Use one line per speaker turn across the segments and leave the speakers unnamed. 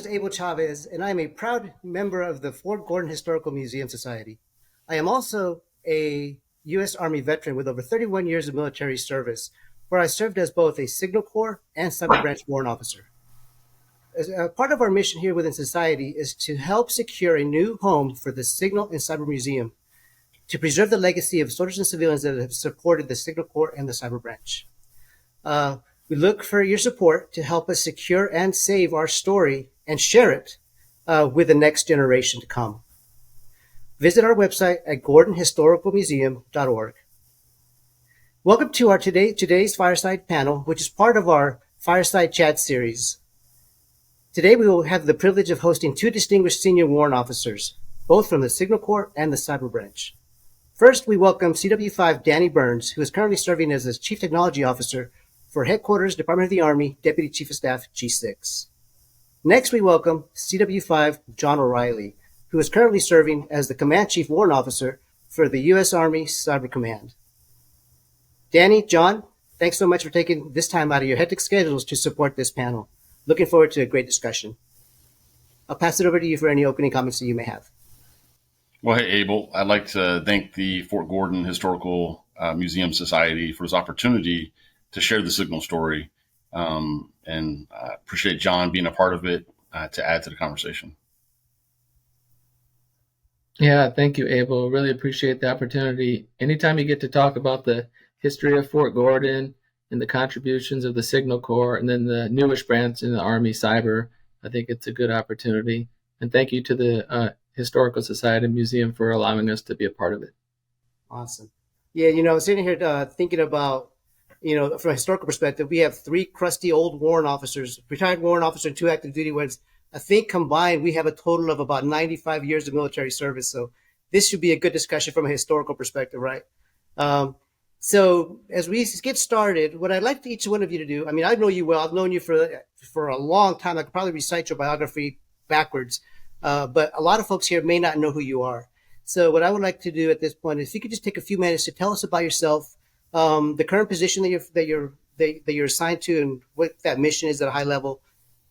is Abel Chavez, and I am a proud member of the Fort Gordon Historical Museum Society. I am also a U.S. Army veteran with over 31 years of military service, where I served as both a Signal Corps and Cyber Branch Warrant Officer. As a part of our mission here within society is to help secure a new home for the Signal and Cyber Museum to preserve the legacy of soldiers and civilians that have supported the Signal Corps and the Cyber Branch. We look for your support to help us secure and save our story and share it with the next generation to come. Visit our website at gordonhistoricalmuseum.org. Welcome to our today's Fireside panel, which is part of our Fireside Chat series. Today we will have the privilege of hosting two distinguished senior warrant officers, both from the Signal Corps and the Cyber Branch. First, we welcome CW5 Danny Burns, who is currently serving as the Chief Technology Officer for Headquarters, Department of the Army, Deputy Chief of Staff, G6. Next, we welcome CW5 John O'Reilly, who is currently serving as the Command Chief Warrant Officer for the U.S. Army Cyber Command. Danny, John, thanks so much for taking this time out of your hectic schedules to support this panel. Looking forward to a great discussion. I'll pass it over to you for any opening comments that you may have.
Well, hey, Abel, I'd like to thank the Fort Gordon Historical Museum Society for this opportunity to share the Signal story, and appreciate John being a part of it to add to the conversation.
Yeah, thank you, Abel. Really appreciate the opportunity. Anytime you get to talk about the history of Fort Gordon and the contributions of the Signal Corps and then the newest branch in the Army Cyber, I think it's a good opportunity. And thank you to the Historical Society and Museum for allowing us to be a part of it.
Awesome. Yeah, sitting here thinking about, from a historical perspective, we have three crusty old warrant officers, retired warrant officer and two active duty ones. I think combined, we have a total of about 95 years of military service. So this should be a good discussion from a historical perspective, right? So as we get started, what I'd like each one of you to do, I know you well. I've known you for a long time. I could probably recite your biography backwards, but a lot of folks here may not know who you are. So what I would like to do at this point is if you could just take a few minutes to tell us about yourself, the current position that you're assigned to, and what that mission is at a high level.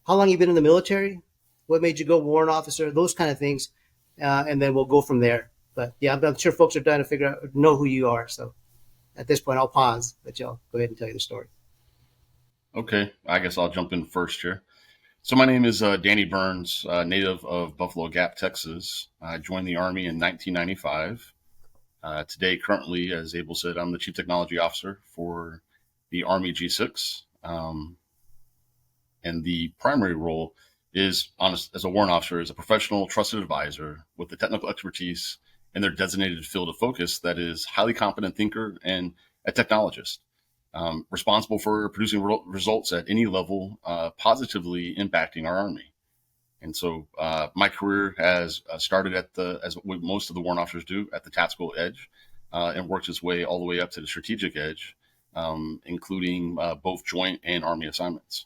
How long you've been in the military? What made you go warrant officer? Those kind of things, and then we'll go from there. But yeah, I'm sure folks are trying to know who you are. So at this point, I'll pause. Let y'all go ahead and tell you the story.
Okay, I guess I'll jump in first here. So my name is Danny Burns, native of Buffalo Gap, Texas. I joined the Army in 1995. Today, currently, as Abel said, I'm the Chief Technology Officer for the Army G6. And the primary role is, as a warrant officer, is a professional trusted advisor with the technical expertise in their designated field of focus that is highly competent thinker and a technologist, responsible for producing results at any level, positively impacting our Army. And so my career has started as what most of the warrant officers do, at the tactical edge, and worked its way all the way up to the strategic edge, including both joint and Army assignments.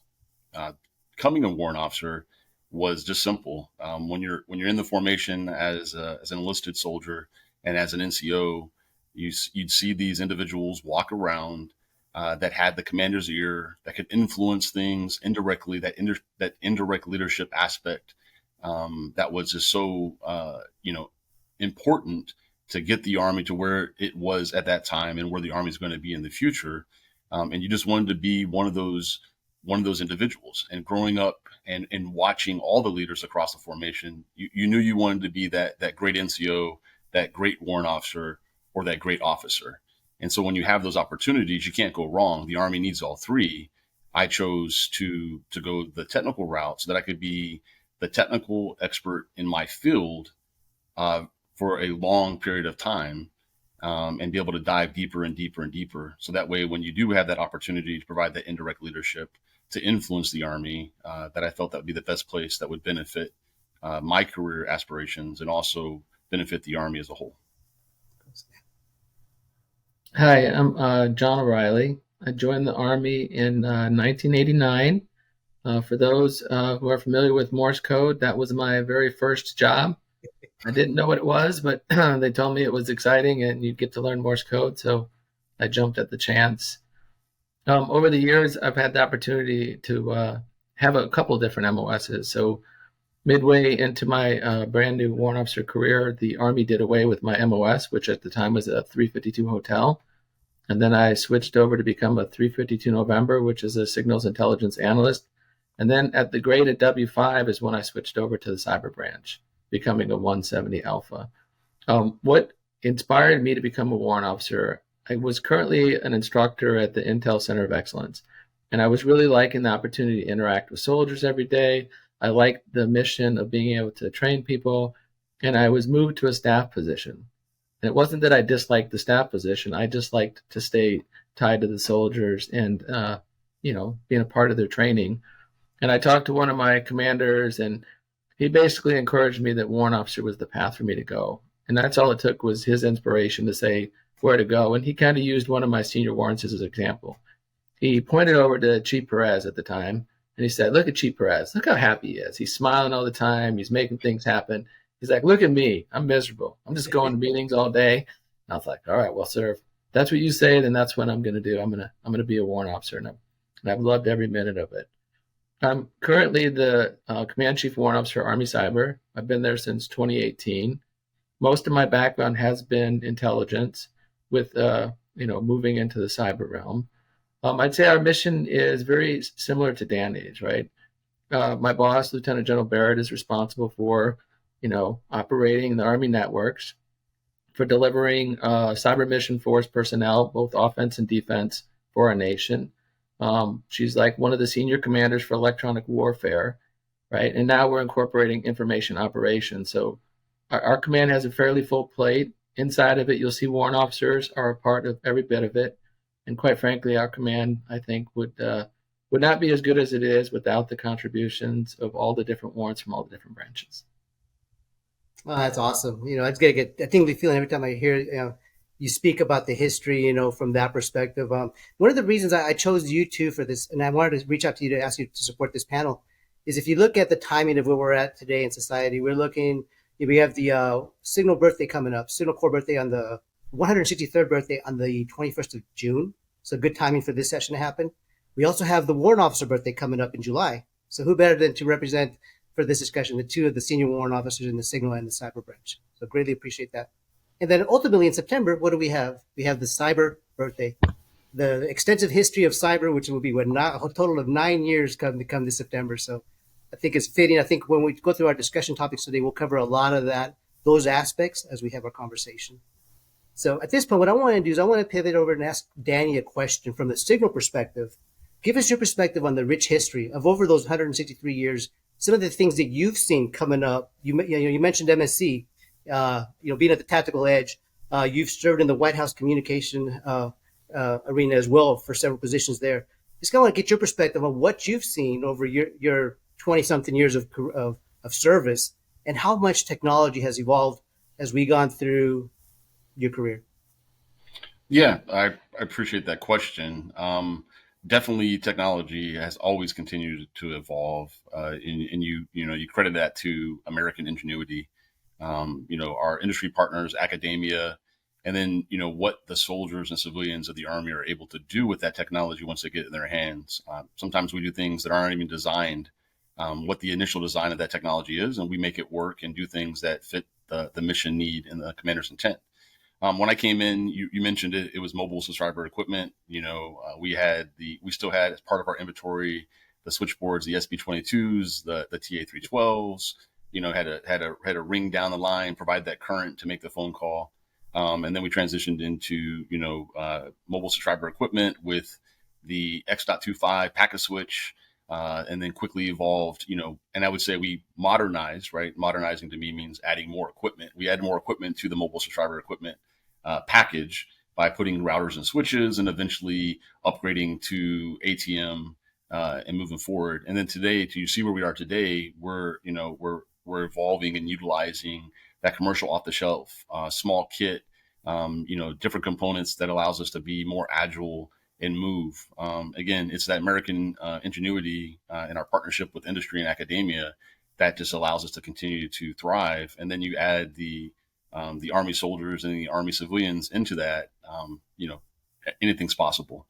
Becoming a warrant officer was just simple. When you're in the formation as an enlisted soldier and as an NCO, you'd see these individuals walk around that had the commander's ear, that could influence things indirectly, that indirect leadership aspect that was just so important to get the Army to where it was at that time and where the Army is going to be in the future. And you just wanted to be one of those individuals. And growing up and watching all the leaders across the formation, you knew you wanted to be that great NCO, that great warrant officer, or that great officer. And so when you have those opportunities, you can't go wrong. The Army needs all three. I chose to go the technical route so that I could be the technical expert in my field for a long period of time, and be able to dive deeper and deeper and deeper. So that way, when you do have that opportunity to provide that indirect leadership to influence the Army, that I felt that would be the best place that would benefit my career aspirations and also benefit the Army as a whole.
Hi, I'm John O'Reilly. I joined the Army in 1989. For those who are familiar with Morse code, that was my very first job. I didn't know what it was, but they told me it was exciting and you'd get to learn Morse code, so I jumped at the chance. Over the years, I've had the opportunity to have a couple different MOSs. So midway into my brand new warrant officer career, the Army did away with my MOS, which at the time was a 352 hotel. And then I switched over to become a 352 November, which is a signals intelligence analyst. And then at the grade at W5 is when I switched over to the cyber branch, becoming a 170 Alpha. What inspired me to become a warrant officer, I was currently an instructor at the Intel Center of Excellence. And I was really liking the opportunity to interact with soldiers every day. I liked the mission of being able to train people. And I was moved to a staff position. And it wasn't that I disliked the staff position. I just liked to stay tied to the soldiers and, being a part of their training. And I talked to one of my commanders, and he basically encouraged me that warrant officer was the path for me to go. And that's all it took was his inspiration to say where to go. And he kind of used one of my senior warrants as an example. He pointed over to Chief Perez at the time, and he said, "Look at Chief Perez. Look how happy he is. He's smiling all the time. He's making things happen." He's like, "Look at me. I'm miserable. I'm just going to meetings all day." And I was like, "All right, well, sir, if that's what you say, then that's what I'm going to do. I'm going to be a warrant officer." And I've loved every minute of it. I'm currently the Command Chief Warrant Officer, Army Cyber. I've been there since 2018. Most of my background has been intelligence with, moving into the cyber realm. I'd say our mission is very similar to Danny's, right? My boss, Lieutenant General Barrett, is responsible for, operating the Army networks, for delivering cyber mission force personnel, both offense and defense, for our nation. She's like one of the senior commanders for electronic warfare, right? And now we're incorporating information operations. So our command has a fairly full plate. Inside of it, you'll see warrant officers are a part of every bit of it. And quite frankly, our command, I think, would not be as good as it is without the contributions of all the different warrants from all the different branches.
Oh, that's awesome. I just get a tingly feeling every time I hear you speak about the history, from that perspective. One of the reasons I chose you two for this, and I wanted to reach out to you to ask you to support this panel, is if you look at the timing of where we're at today in society, we have the Signal birthday coming up, Signal Corps birthday on the 163rd birthday on the 21st of June. So good timing for this session to happen. We also have the warrant officer birthday coming up in July. So who better than to represent for this discussion the two of the senior warrant officers in the Signal and the Cyber branch. So greatly appreciate that. And then ultimately in September, what do we have? We have the cyber birthday, the extensive history of cyber, which will be a total of 9 years come this September. So I think it's fitting. I think when we go through our discussion topics today, we'll cover a lot of those aspects as we have our conversation. So at this point, what I want to do is I want to pivot over and ask Danny a question from the Signal perspective. Give us your perspective on the rich history of over those 163 years, some of the things that you've seen coming up. You mentioned MSC. Being at the tactical edge, you've served in the White House communication arena as well for several positions there. Just kind of want to get your perspective on what you've seen over your 20-something years of service and how much technology has evolved as we've gone through your career.
Yeah, I appreciate that question. Definitely, technology has always continued to evolve, and you credit that to American ingenuity. Our industry partners, academia, and then, what the soldiers and civilians of the Army are able to do with that technology once they get it in their hands. Sometimes we do things that aren't even designed, what the initial design of that technology is, and we make it work and do things that fit the mission need and the commander's intent. When I came in, you mentioned it, it was mobile subscriber equipment. We still had as part of our inventory, the switchboards, the SB22s, the TA312s, had a ring down the line, provide that current to make the phone call. And then we transitioned into, mobile subscriber equipment with the X.25 packet switch, and then quickly evolved, and I would say we modernized, right? Modernizing to me means adding more equipment. We add more equipment to the mobile subscriber equipment package by putting routers and switches and eventually upgrading to ATM and moving forward. And then today, to see where we are today, we're evolving and utilizing that commercial off the shelf, small kit, different components that allows us to be more agile and move. Again, it's that American ingenuity in our partnership with industry and academia that just allows us to continue to thrive. And then you add the Army soldiers and the Army civilians into that, anything's possible.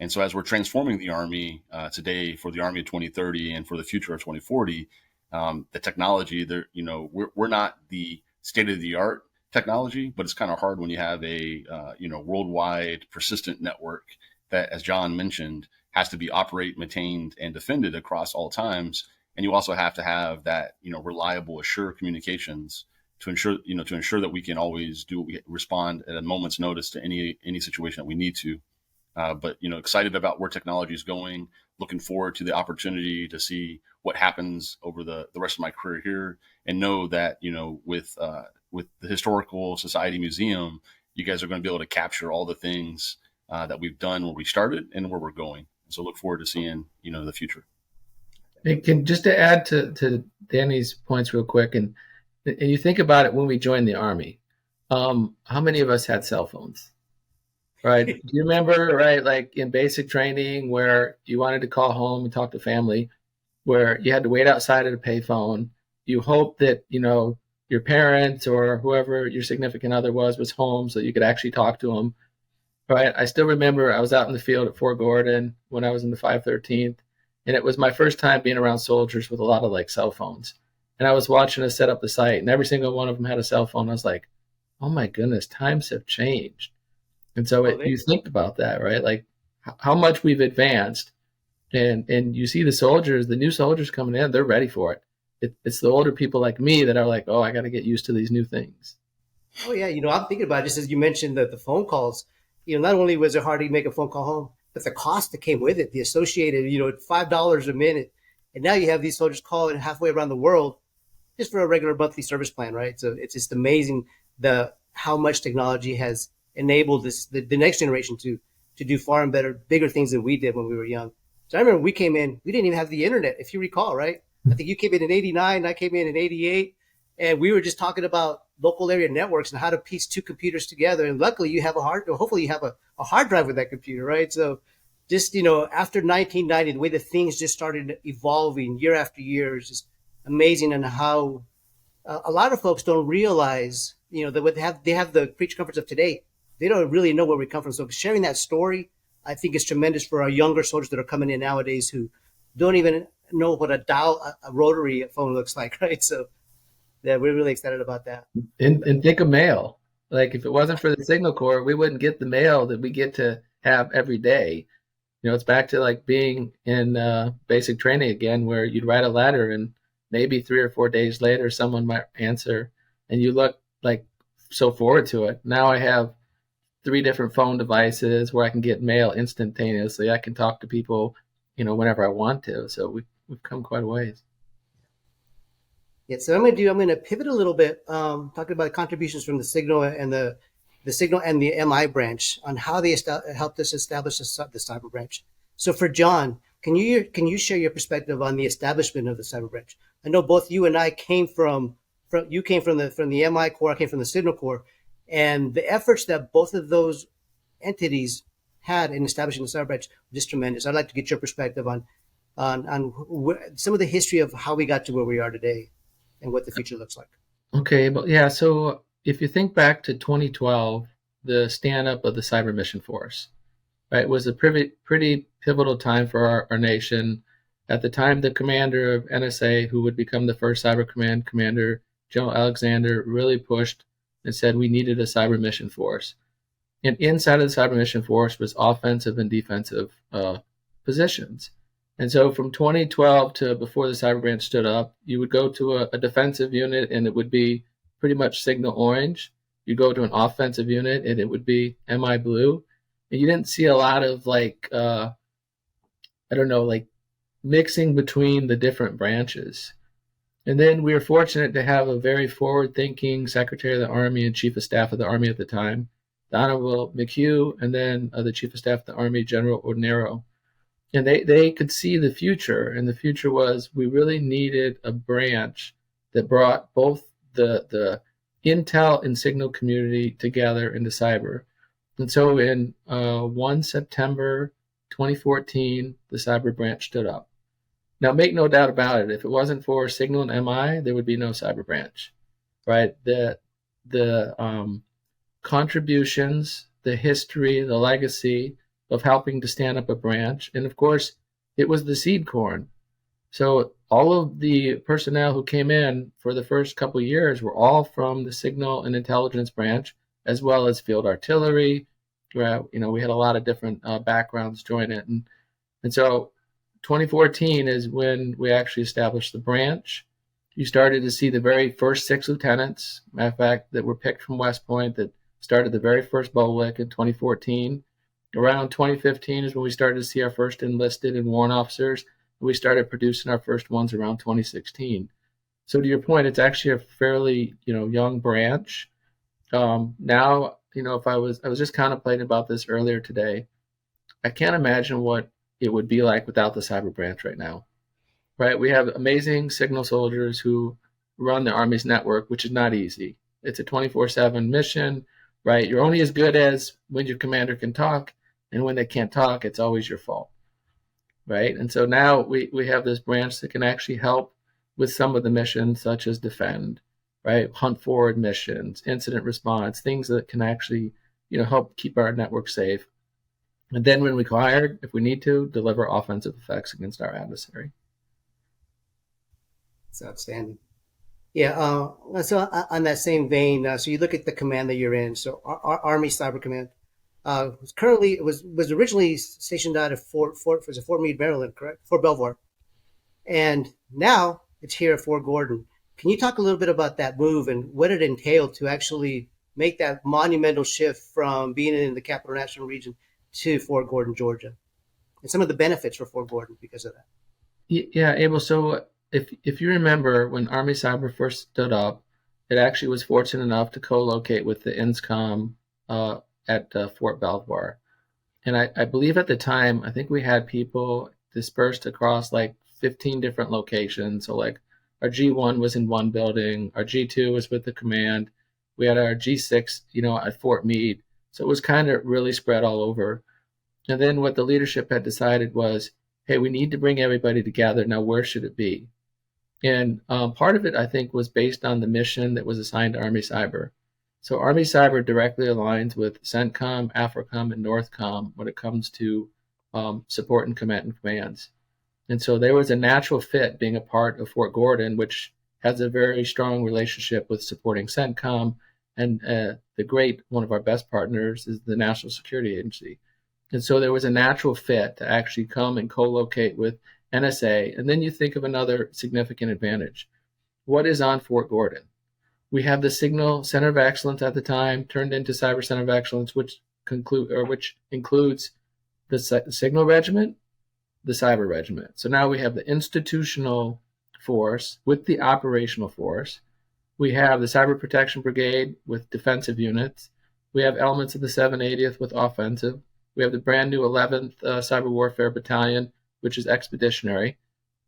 And so as we're transforming the Army today for the Army of 2030 and for the future of 2040, the technology there, we're not the state of the art technology, but it's kind of hard when you have a, worldwide persistent network that, as John mentioned, has to be operate, maintained, and defended across all times. And you also have to have that, reliable, assure communications to ensure that we can always respond at a moment's notice to any situation that we need to. But excited about where technology is going. Looking forward to the opportunity to see what happens over the rest of my career here, and know that with the Historical Society Museum, you guys are going to be able to capture all the things that we've done where we started and where we're going. So look forward to seeing the future.
Just to add to Danny's points real quick, and you think about it, when we joined the Army, how many of us had cell phones? Right. Do you remember, right, like in basic training where you wanted to call home and talk to family, where you had to wait outside at a payphone? You hope that, your parents or whoever your significant other was home so you could actually talk to them. Right. I still remember I was out in the field at Fort Gordon when I was in the 513th, and it was my first time being around soldiers with a lot of like cell phones. And I was watching us set up the site, and every single one of them had a cell phone. I was like, oh my goodness, times have changed. And so you think about that, right? Like how much we've advanced, and you see the new soldiers coming in, they're ready for it. It's the older people like me that are like, oh, I got to get used to these new things.
Oh yeah. I'm thinking about it, just as you mentioned the phone calls, not only was it hard to make a phone call home, but the cost that came with it, the associated, $5 a minute. And now you have these soldiers calling halfway around the world just for a regular monthly service plan, right? So it's just amazing how much technology has enabled the next generation to do far and bigger things than we did when we were young. So I remember we came in, we didn't even have the internet, if you recall, right? I think you came in 89, I came in 88, and we were just talking about local area networks and how to piece two computers together. And luckily you have hopefully you have a hard drive with that computer, right? So just, after 1990, the way that things just started evolving year after year is just amazing. And how a lot of folks don't realize, that they have the creature comforts of today. They don't really know where we come from. So sharing that story, I think, is tremendous for our younger soldiers that are coming in nowadays who don't even know what a rotary phone looks like, right? So yeah, we're really excited about that.
And think of mail. Like if it wasn't for the Signal Corps, we wouldn't get the mail that we get to have every day. It's back to like being in basic training again, where you'd write a letter and maybe 3 or 4 days later, someone might answer, and you look like so forward to it. Now I have 3 different phone devices where I can get mail instantaneously. I can talk to people, whenever I want to. So we've come quite a ways.
Yeah, so I'm going to pivot a little bit, talking about contributions from the Signal and the Signal and the MI branch on how they helped us establish the cyber branch. So for John, can you share your perspective on the establishment of the cyber branch? I know both you and I came from the MI Corps, I came from the Signal Corps, and the efforts that both of those entities had in establishing the cyber branch were just tremendous. I'd like to get your perspective on some of the history of how we got to where we are today and what the future looks like.
Okay, but yeah, so if you think back to 2012, the stand-up of the Cyber Mission Force, right, was a pretty pivotal time for our nation. At the time, the commander of NSA, who would become the first Cyber Command commander, General Alexander, really pushed and said we needed a Cyber Mission Force. And inside of the Cyber Mission Force was offensive and defensive positions. And so from 2012 to before the Cyber Branch stood up, you would go to a defensive unit and it would be pretty much Signal Orange. You go to an offensive unit and it would be MI Blue. And you didn't see a lot of mixing between the different branches. And then we were fortunate to have a very forward-thinking Secretary of the Army and Chief of Staff of the Army at the time, the Honorable McHugh, and then the Chief of Staff of the Army, General Ordinero. And they could see the future, and the future was we really needed a branch that brought both the intel and signal community together into cyber. And so in 1 September 2014, the cyber branch stood up. Now, make no doubt about it, if it wasn't for Signal and MI, there would be no cyber branch, right? The contributions, the history, the legacy of helping to stand up a branch. And of course, it was the seed corn. So all of the personnel who came in for the first couple of years were all from the signal and intelligence branch, as well as field artillery. Where, we had a lot of different backgrounds join it. And so 2014 is when we actually established the branch. You started to see the very first 6 lieutenants, matter of fact, that were picked from West Point that started the very first BOLIC in 2014. Around 2015 is when we started to see our first enlisted and warrant officers. We started producing our first ones around 2016. So to your point, it's actually a fairly, young branch. Now, if I was just contemplating about this earlier today, I can't imagine what it would be like without the cyber branch right now, right? We have amazing signal soldiers who run the Army's network, which is not easy. It's a 24/7 mission, right? You're only as good as when your commander can talk, and when they can't talk, it's always your fault, right? And so now we have this branch that can actually help with some of the missions, such as defend, right? Hunt forward missions, incident response, things that can actually, help keep our network safe. And then when required, if we need to, deliver offensive effects against our adversary.
It's outstanding. Yeah. So on that same vein, so you look at the command that you're in. So our Army Cyber Command was originally stationed out of Fort Meade, Maryland, correct? Fort Belvoir, and now it's here at Fort Gordon. Can you talk a little bit about that move and what it entailed to actually make that monumental shift from being in the Capital National Region to Fort Gordon, Georgia, and some of the benefits for Fort Gordon because of that?
Yeah, Abel. So if you remember when Army Cyber first stood up, it actually was fortunate enough to co-locate with the INSCOM at Fort Belvoir. And I believe at the time, I think we had people dispersed across like 15 different locations. So like our G1 was in one building, our G2 was with the command. We had our G6, at Fort Meade. So it was kind of really spread all over. And then what the leadership had decided was, hey, we need to bring everybody together. Now, where should it be? And part of it, I think, was based on the mission that was assigned to Army Cyber. So Army Cyber directly aligns with CENTCOM, AFRICOM, and NORTHCOM when it comes to support and commands. And so there was a natural fit being a part of Fort Gordon, which has a very strong relationship with supporting CENTCOM. And one of our best partners is the National Security Agency. And so there was a natural fit to actually come and co-locate with NSA. And then you think of another significant advantage. What is on Fort Gordon? We have the Signal Center of Excellence at the time, turned into CyberCent of Excellence, which includes the Signal Regiment, the Cyber Regiment. So now we have the institutional force with the operational force. We have the Cyber Protection Brigade with defensive units. We have elements of the 780th with offensive. We have the brand new 11th Cyber Warfare Battalion, which is expeditionary.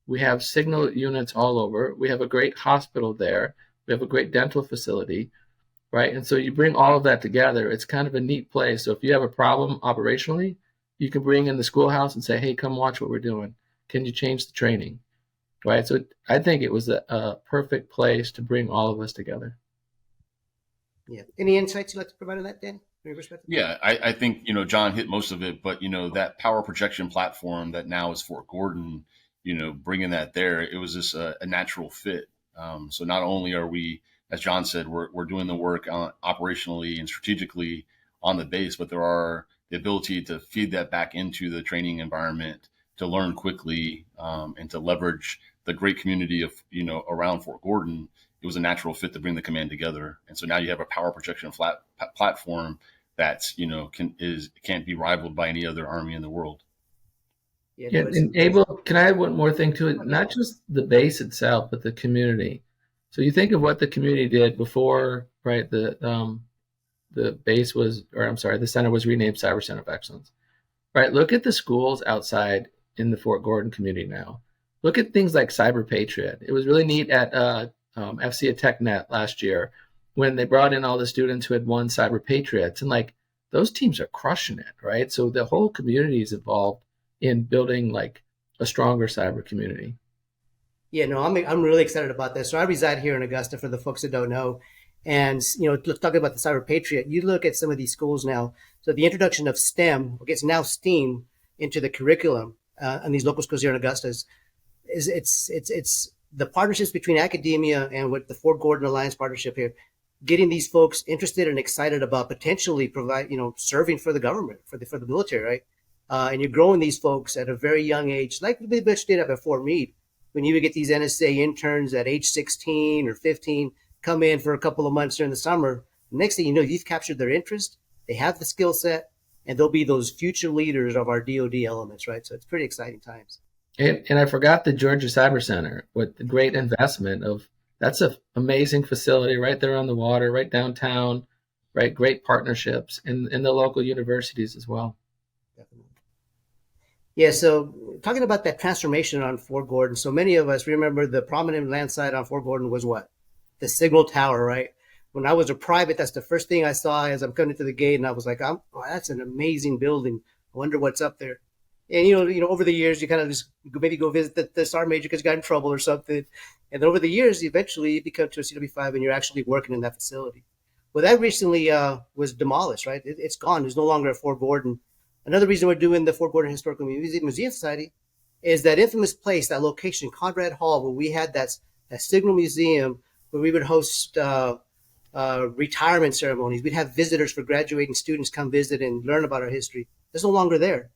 We have signal units all over. We have a great hospital there. We have a great dental facility, right? And so you bring all of that together. It's kind of a neat place. So if you have a problem operationally, you can bring in the schoolhouse and say, hey, come watch what we're doing. Can you change the training? Right. So I think it was a perfect place to bring all of us together.
Yeah. Any insights you'd like to provide on that, Dan?
Yeah, I think, John hit most of it, but, that power projection platform that now is Fort Gordon, bringing that there, it was just a natural fit. So not only are we, as John said, we're doing the work operationally and strategically on the base, but there are the ability to feed that back into the training environment, to learn quickly, and to leverage the great community of, around Fort Gordon. It was a natural fit to bring the command together. And so now you have a power projection platform that's, can't be rivaled by any other army in the world.
Yeah, and Abel, can I add one more thing to it? Not just the base itself, but the community. So you think of what the community did before, right? The base was, the center was renamed CyberCent of Excellence, right? Look at the schools outside in the Fort Gordon community now. Look at things like Cyber Patriot. It was really neat at FC TechNet last year when they brought in all the students who had won Cyber Patriots, and like those teams are crushing it, right? So the whole community is involved in building like a stronger cyber community.
Yeah, no, I'm really excited about this. So I reside here in Augusta for the folks that don't know. And, talking about the Cyber Patriot, you look at some of these schools now. So the introduction of STEM, gets now STEAM into the curriculum in these local schools here in Augusta is it's the partnerships between academia and with the Fort Gordon Alliance partnership here, getting these folks interested and excited about potentially serving for the government, for the military, right? And you're growing these folks at a very young age, like the Bitch did up at Fort Meade, when you would get these NSA interns at age 16 or 15 come in for a couple of months during the summer. Next thing you know, you've captured their interest, they have the skill set, and they'll be those future leaders of our DoD elements, right? So it's pretty exciting times.
And I forgot the Georgia Cyber Center with the great investment of, that's an amazing facility right there on the water, right downtown, right? Great partnerships in the local universities as well.
Definitely. Yeah, so talking about that transformation on Fort Gordon, so many of us remember the prominent land site on Fort Gordon was what? The signal tower, right? When I was a private, that's the first thing I saw as I'm coming to the gate, and I was like, "Oh, that's an amazing building. I wonder what's up there." And over the years, you kind of just maybe go visit the sergeant major because you got in trouble or something, and over the years, eventually you become to a CW5 and you're actually working in that facility. Well, that recently was demolished, right? It's gone. It's no longer at Fort Gordon. Another reason we're doing the Fort Gordon Historical Museum Society is that infamous place, that location, Conrad Hall, where we had that signal museum where we would host retirement ceremonies. We'd have visitors for graduating students come visit and learn about our history. It's no longer there.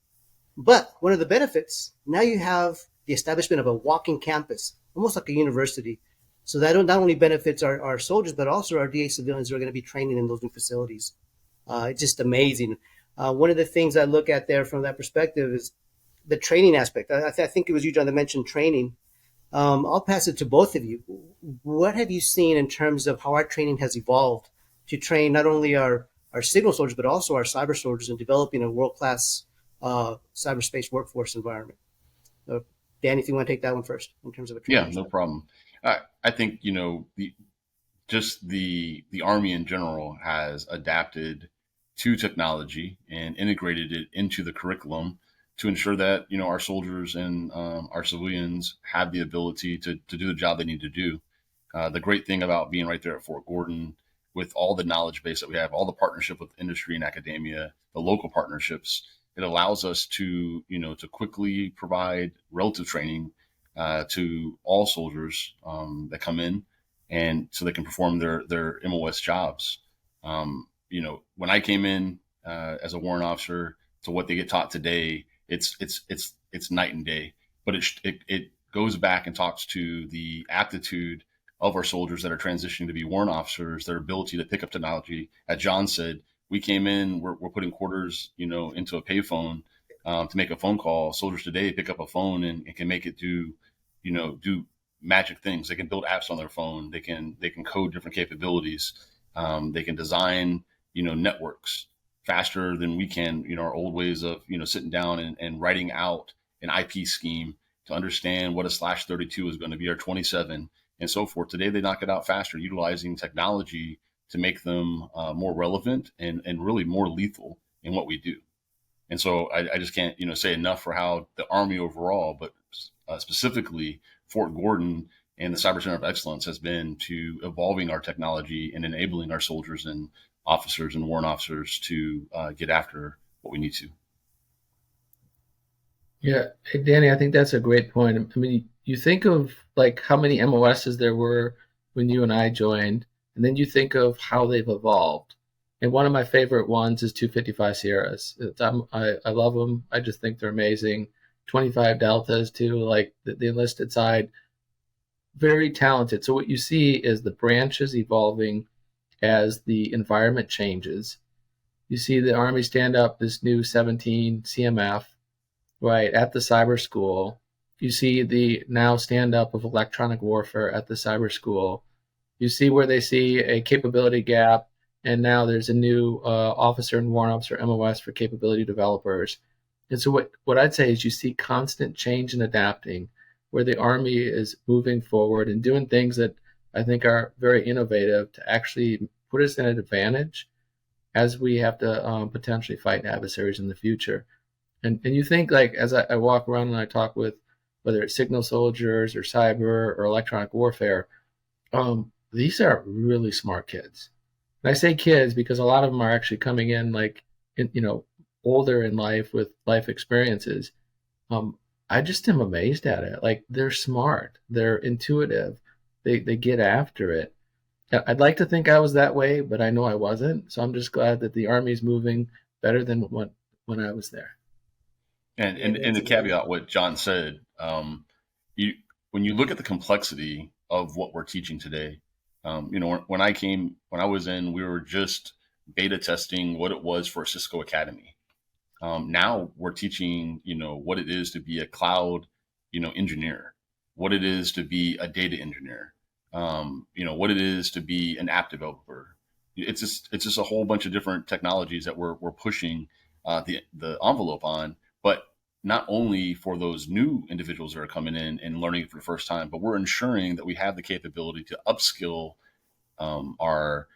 But one of the benefits, now you have the establishment of a walking campus, almost like a university. So that not only benefits our soldiers, but also our DA civilians who are going to be training in those new facilities. It's just amazing. One of the things I look at there from that perspective is the training aspect. I think it was you, John, that mentioned training. I'll pass it to both of you. What have you seen in terms of how our training has evolved to train not only our signal soldiers, but also our cyber soldiers in developing a world-class cyberspace workforce environment? Dan, if you want to take that one first in terms of a training.
Yeah, no problem. I think, the Army in general has adapted to technology and integrated it into the curriculum to ensure that, our soldiers and our civilians have the ability to do the job they need to do. The great thing about being right there at Fort Gordon with all the knowledge base that we have, all the partnership with industry and academia, the local partnerships, it allows us to, to quickly provide relative training to all soldiers that come in, and so they can perform their MOS jobs. When I came in as a warrant officer to what they get taught today, it's night and day. But it goes back and talks to the aptitude of our soldiers that are transitioning to be warrant officers, their ability to pick up technology. As John said, we came in, we're putting quarters, into a payphone to make a phone call. Soldiers today pick up a phone and can make it do magic things. They can build apps on their phone. They can code different capabilities. They can design, networks faster than we can, our old ways of, sitting down and writing out an IP scheme to understand what a /32 is going to be, or 27 and so forth. Today, they knock it out faster, utilizing technology to make them more relevant and really more lethal in what we do. And so I just can't, say enough for how the Army overall, but specifically Fort Gordon and the CyberCent of Excellence has been to evolving our technology and enabling our soldiers and officers and warrant officers to get after what we need to.
Yeah, hey, Danny, I think that's a great point. I mean, you think of like how many MOSs there were when you and I joined, and then you think of how they've evolved. And one of my favorite ones is 255 Sierras. I love them. I just think they're amazing. 25 Deltas too, like the enlisted side, very talented. So what you see is the branches evolving as the environment changes. You see the Army stand up this new 17 CMF, right, at the cyber school. You see the now stand up of electronic warfare at the cyber school. You see where they see a capability gap, and now there's a new officer and warrant officer MOS for capability developers. And so what I'd say is you see constant change and adapting, where the Army is moving forward and doing things that I think are very innovative to actually put us in an advantage as we have to potentially fight adversaries in the future. And you think, like, as I walk around and I talk with, whether it's signal soldiers or cyber or electronic warfare, these are really smart kids. And I say kids because a lot of them are actually coming in older in life with life experiences. I just am amazed at it. Like they're smart, they're intuitive, they get after it. I'd like to think I was that way, but I know I wasn't. So I'm just glad that the Army's moving better than when I was there.
And
Yeah,
and
that's
the
amazing.
caveat what John said, you when you look at the complexity of what we're teaching today, when I was in, we were just beta testing what it was for a Cisco Academy. Now we're teaching, what it is to be a cloud, engineer, what it is to be a data engineer, what it is to be an app developer. It's just a whole bunch of different technologies that we're pushing the envelope on, but not only for those new individuals that are coming in and learning it for the first time, but we're ensuring that we have the capability to upskill our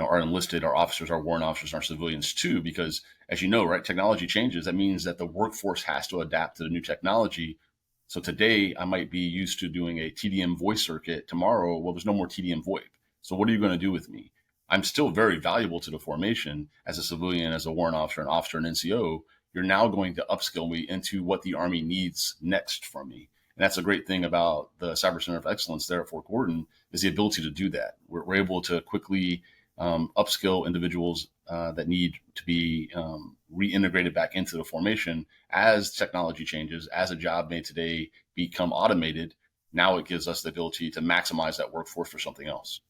our enlisted, our officers, our warrant officers, and our civilians too. Because as you know, right, technology changes. That means that the workforce has to adapt to the new technology. So today I might be used to doing a TDM voice circuit. Tomorrow, well, there's no more TDM VoIP. So what are you going to do with me? I'm still very valuable to the formation as a civilian, as a warrant officer, an officer, an NCO. You're now going to upskill me into what the Army needs next from me. And that's a great thing about the CyberCent of Excellence there at Fort Gordon is the ability to do that. We're able to quickly upskill individuals that need to be reintegrated back into the formation as technology changes, as a job may today become automated. Now it gives us the ability to maximize that workforce for something else.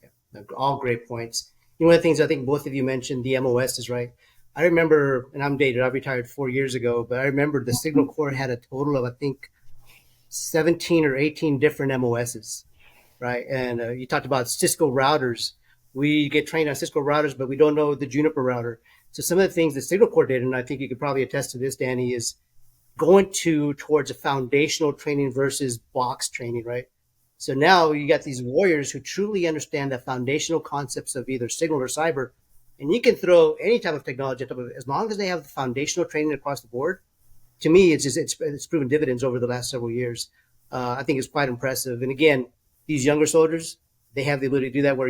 Yeah, all great points. One of the things I think both of you mentioned, the MOS is right. I remember, and I'm dated, I retired 4 years ago, but I remember the Signal Corps had a total of, I think, 17 or 18 different MOSs, right? And you talked about Cisco routers. We get trained on Cisco routers, but we don't know the Juniper router. So some of the things that Signal Corps did, and I think you could probably attest to this, Danny, is going towards a foundational training versus box training, right? So now you got these warriors who truly understand the foundational concepts of either signal or cyber, and you can throw any type of technology at them as long as they have the foundational training across the board. To me, it's proven dividends over the last several years. I think it's quite impressive. And again, these younger soldiers, they have the ability to do that. Where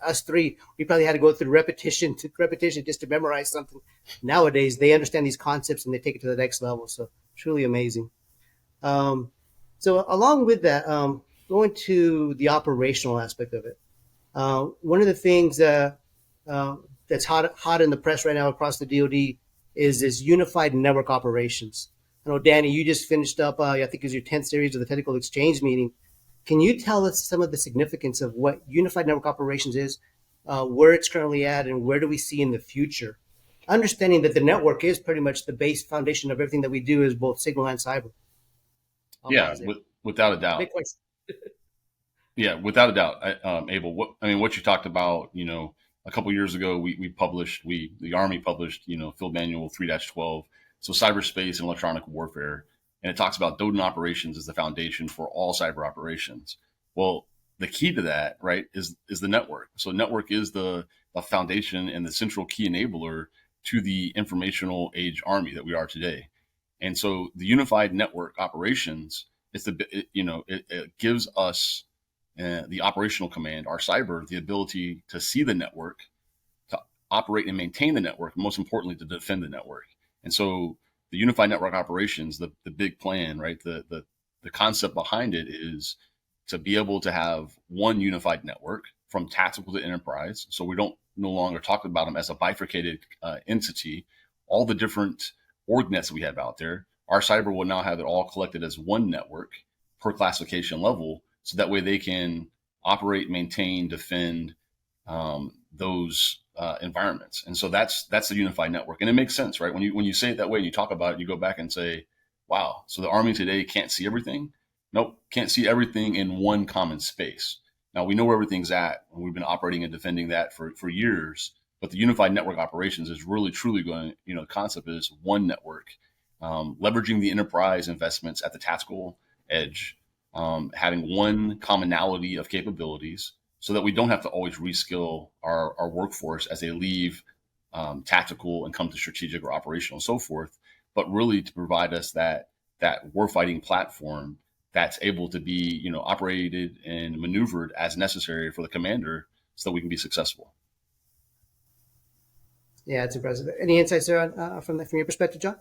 us three, we probably had to go through repetition just to memorize something. Nowadays, they understand these concepts and they take it to the next level. So truly amazing. Um, so along with that, going to the operational aspect of it, one of the things uh, that's hot in the press right now across the DoD is this unified network operations. I know, Danny, you just finished up, I think it was your 10th series of the technical exchange meeting. Can you tell us some of the significance of what unified network operations is, where it's currently at, and where do we see in the future? Understanding that the network is pretty much the base foundation of everything that we do is both signal and cyber. I'll
Yeah,
pause there.
without a
Big
doubt.
question.
Yeah, without a doubt, Abel. What you talked about, a couple years ago, the Army published, Field Manual 3-12, so cyberspace and electronic warfare, and it talks about DoD operations as the foundation for all cyber operations. Well, the key to that, right, is the network. So network is the foundation and the central key enabler to the informational age Army that we are today. And so the unified network operations is it gives us the operational command, our cyber, the ability to see the network, to operate and maintain the network, and most importantly, to defend the network. And so the unified network operations, the big plan, right? The concept behind it is to be able to have one unified network from tactical to enterprise. So we don't no longer talk about them as a bifurcated entity. All the different org nets we have out there, our cyber will now have it all collected as one network per classification level, so that way they can operate, maintain, defend those environments. And so that's the unified network, and it makes sense, right? When you say it that way, and you talk about it, you go back and say, "Wow, so the Army today can't see everything." Nope, can't see everything in one common space. Now we know where everything's at, and we've been operating and defending that for years. But the unified network operations is really truly going. The concept is one network, leveraging the enterprise investments at the tactical edge, having one commonality of capabilities so that we don't have to always reskill our workforce as they leave tactical and come to strategic or operational and so forth, but really to provide us that warfighting platform that's able to be operated and maneuvered as necessary for the commander so that we can be successful.
Yeah, it's impressive. Any insights there from your perspective, John?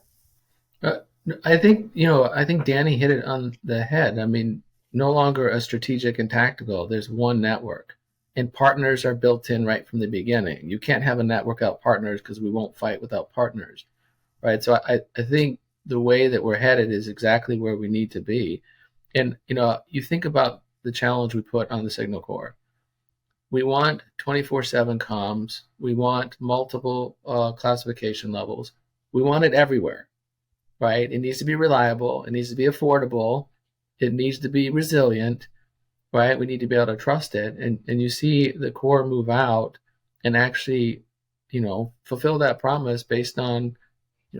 I think, I think Danny hit it on the head. I mean, no longer a strategic and tactical. There's one network, and partners are built in right from the beginning. You can't have a network without partners because we won't fight without partners, right? So I think the way that we're headed is exactly where we need to be. And, you think about the challenge we put on the Signal Corps. We want 24/7 comms. We want multiple classification levels. We want it everywhere, right? It needs to be reliable. It needs to be affordable. It needs to be resilient, right? We need to be able to trust it. And you see the Corps move out and actually, fulfill that promise based on,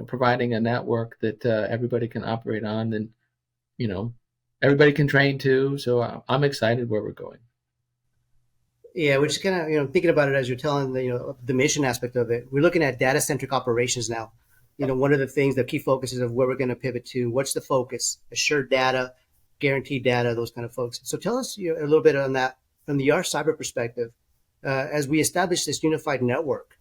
providing a network that everybody can operate on and, you know, everybody can train to. So I'm excited where we're going.
Yeah, we're just kind of thinking about it as you're telling the mission aspect of it. We're looking at data centric operations now. One of the things, the key focuses of where we're going to pivot to. What's the focus? Assured data, guaranteed data, those kind of folks. So tell us a little bit on that from the R cyber perspective. As we establish this unified network,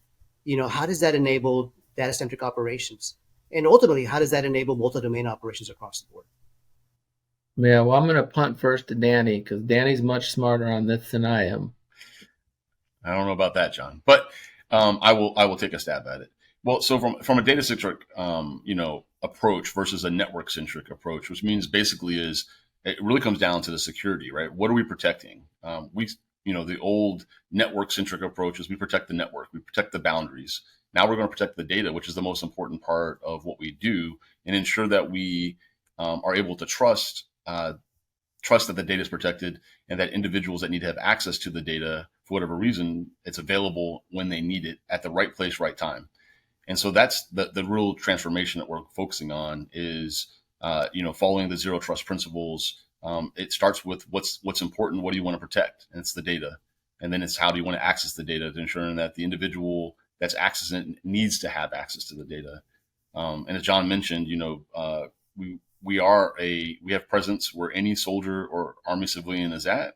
how does that enable data centric operations, and ultimately, how does that enable multi-domain operations across the board?
Yeah, well, I'm going to punt first to Danny because Danny's much smarter on this than I am.
I don't know about that, John, but I will take a stab at it. Well, so from a data centric approach versus a network centric approach, which means basically is it really comes down to the security, right? What are we protecting? The old network centric approach is we protect the network, we protect the boundaries. Now we're going to protect the data, which is the most important part of what we do, and ensure that we are able to trust that the data is protected and that individuals that need to have access to the data for whatever reason, it's available when they need it at the right place, right time. And so that's the real transformation that we're focusing on is, following the zero trust principles. It starts with what's important. What do you want to protect? And it's the data. And then it's how do you want to access the data to ensure that the individual that's accessing it needs to have access to the data. And as John mentioned, we have presence where any soldier or Army civilian is at.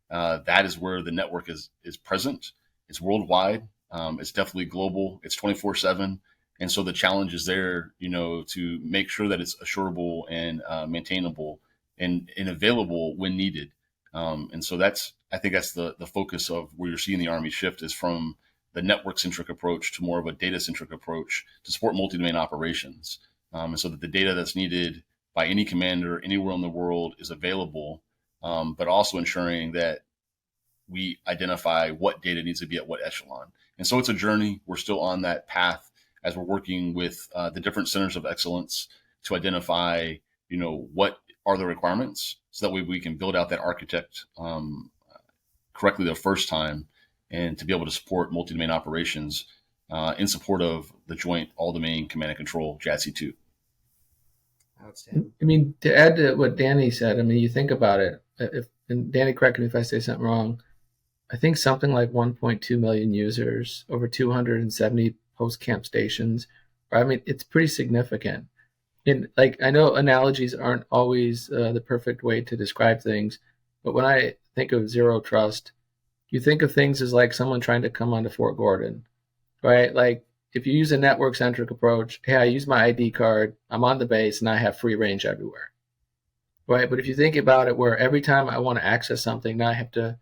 That is where the network is present. It's worldwide. It's definitely global. It's 24/7. And so the challenge is there, to make sure that it's assurable and maintainable and available when needed. And so I think that's the focus of where you're seeing the Army shift is from the network centric approach to more of a data centric approach to support multi-domain operations. And so that the data that's needed by any commander anywhere in the world is available, but also ensuring that we identify what data needs to be at what echelon. And so it's a journey. We're still on that path as we're working with the different centers of excellence to identify, what are the requirements so that way we can build out that architect correctly the first time and to be able to support multi-domain operations in support of the Joint All-Domain Command and Control, JADC2.
Outstanding.
I mean, to add to what Danny said, I mean, you think about it. And Danny, correct me if I say something wrong. I think something like 1.2 million users, over 270 post-camp stations. I mean, it's pretty significant. And I know analogies aren't always the perfect way to describe things, but when I think of zero trust, you think of things as like someone trying to come onto Fort Gordon, right? Like if you use a network-centric approach, hey, I use my ID card, I'm on the base, and I have free range everywhere, right? But if you think about it where every time I want to access something, now I have to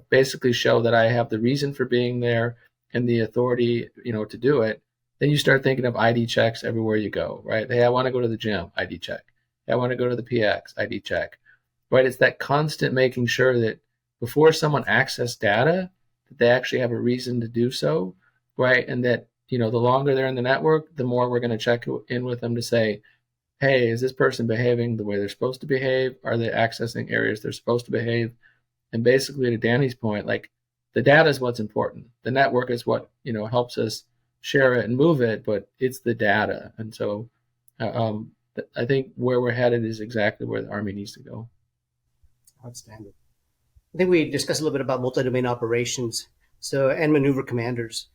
basically show that I have the reason for being there and the authority, to do it, then you start thinking of ID checks everywhere you go, right? Hey, I want to go to the gym, ID check. Hey, I want to go to the PX, ID check, right? It's that constant making sure that before someone access data, that they actually have a reason to do so, right? And that, the longer they're in the network, the more we're going to check in with them to say, hey, is this person behaving the way they're supposed to behave? Are they accessing areas they're supposed to behave? And basically, to Danny's point, like the data is what's important. The network is what helps us share it and move it, but it's the data. And so, I think where we're headed is exactly where the Army needs to go.
Outstanding. I think we discussed a little bit about multi-domain operations, and maneuver commanders.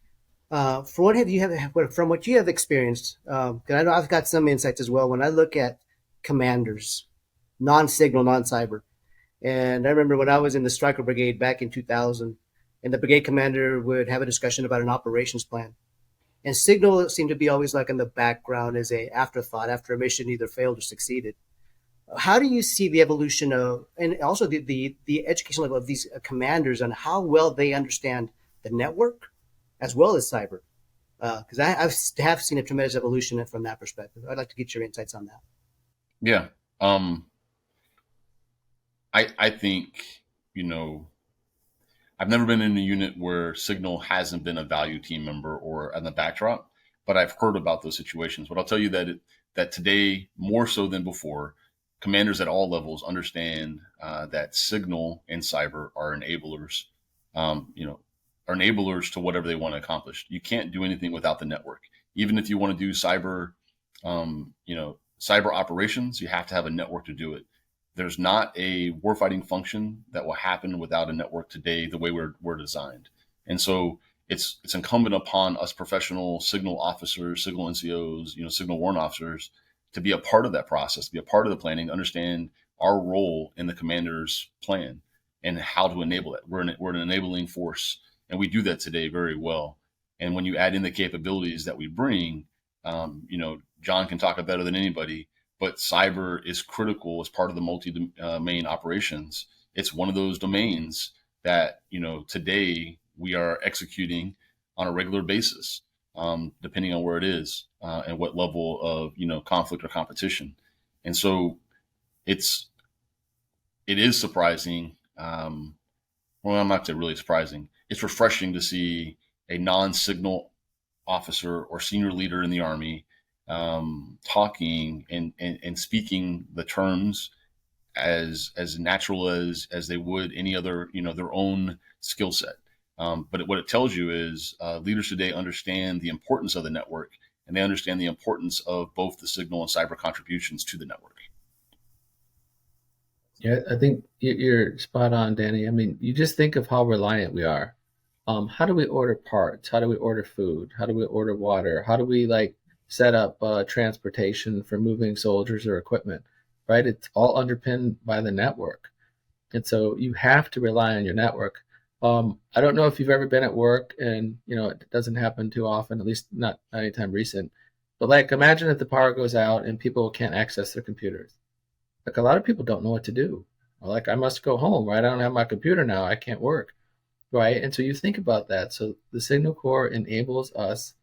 From what you have experienced, because I know I've got some insights as well. When I look at commanders, non-signal, non-cyber. And I remember when I was in the Striker Brigade back in 2000, and the brigade commander would have a discussion about an operations plan. And Signal seemed to be always like in the background as a afterthought after a mission either failed or succeeded. How do you see the evolution of, and also the education level of these commanders on how well they understand the network as well as cyber? Because have seen a tremendous evolution from that perspective. I'd like to get your insights on that.
Yeah. I think, I've never been in a unit where Signal hasn't been a value team member or on the backdrop, but I've heard about those situations. But I'll tell you that today, more so than before, commanders at all levels understand that Signal and cyber are enablers, are enablers to whatever they want to accomplish. You can't do anything without the network. Even if you want to do cyber, cyber operations, you have to have a network to do it. There's not a warfighting function that will happen without a network today, the way we're designed. And so it's incumbent upon us professional Signal officers, Signal NCOs, Signal Warrant Officers to be a part of that process, be a part of the planning, to understand our role in the commander's plan and how to enable it. We're an enabling force, and we do that today very well. And when you add in the capabilities that we bring, John can talk better than anybody, but cyber is critical as part of the multi-domain operations. It's one of those domains that, today we are executing on a regular basis, depending on where it is and what level of, conflict or competition. And so it is surprising. Well, I'm not really surprising. It's refreshing to see a non-Signal officer or senior leader in the Army talking and speaking the terms as natural as they would any other, their own skill set. But what it tells you is leaders today understand the importance of the network, and they understand the importance of both the Signal and cyber contributions to the network.
Yeah, I think you're spot on, Danny. I mean, you just think of how reliant we are. How do we order parts? How do we order food? How do we order water? How do we set up transportation for moving soldiers or equipment, right? It's all underpinned by the network. And so you have to rely on your network. I don't know if you've ever been at work and, it doesn't happen too often, at least not anytime recent. But imagine if the power goes out and people can't access their computers. A lot of people don't know what to do. I must go home, right? I don't have my computer now. I can't work, right? And so you think about that. So the Signal Corps enables us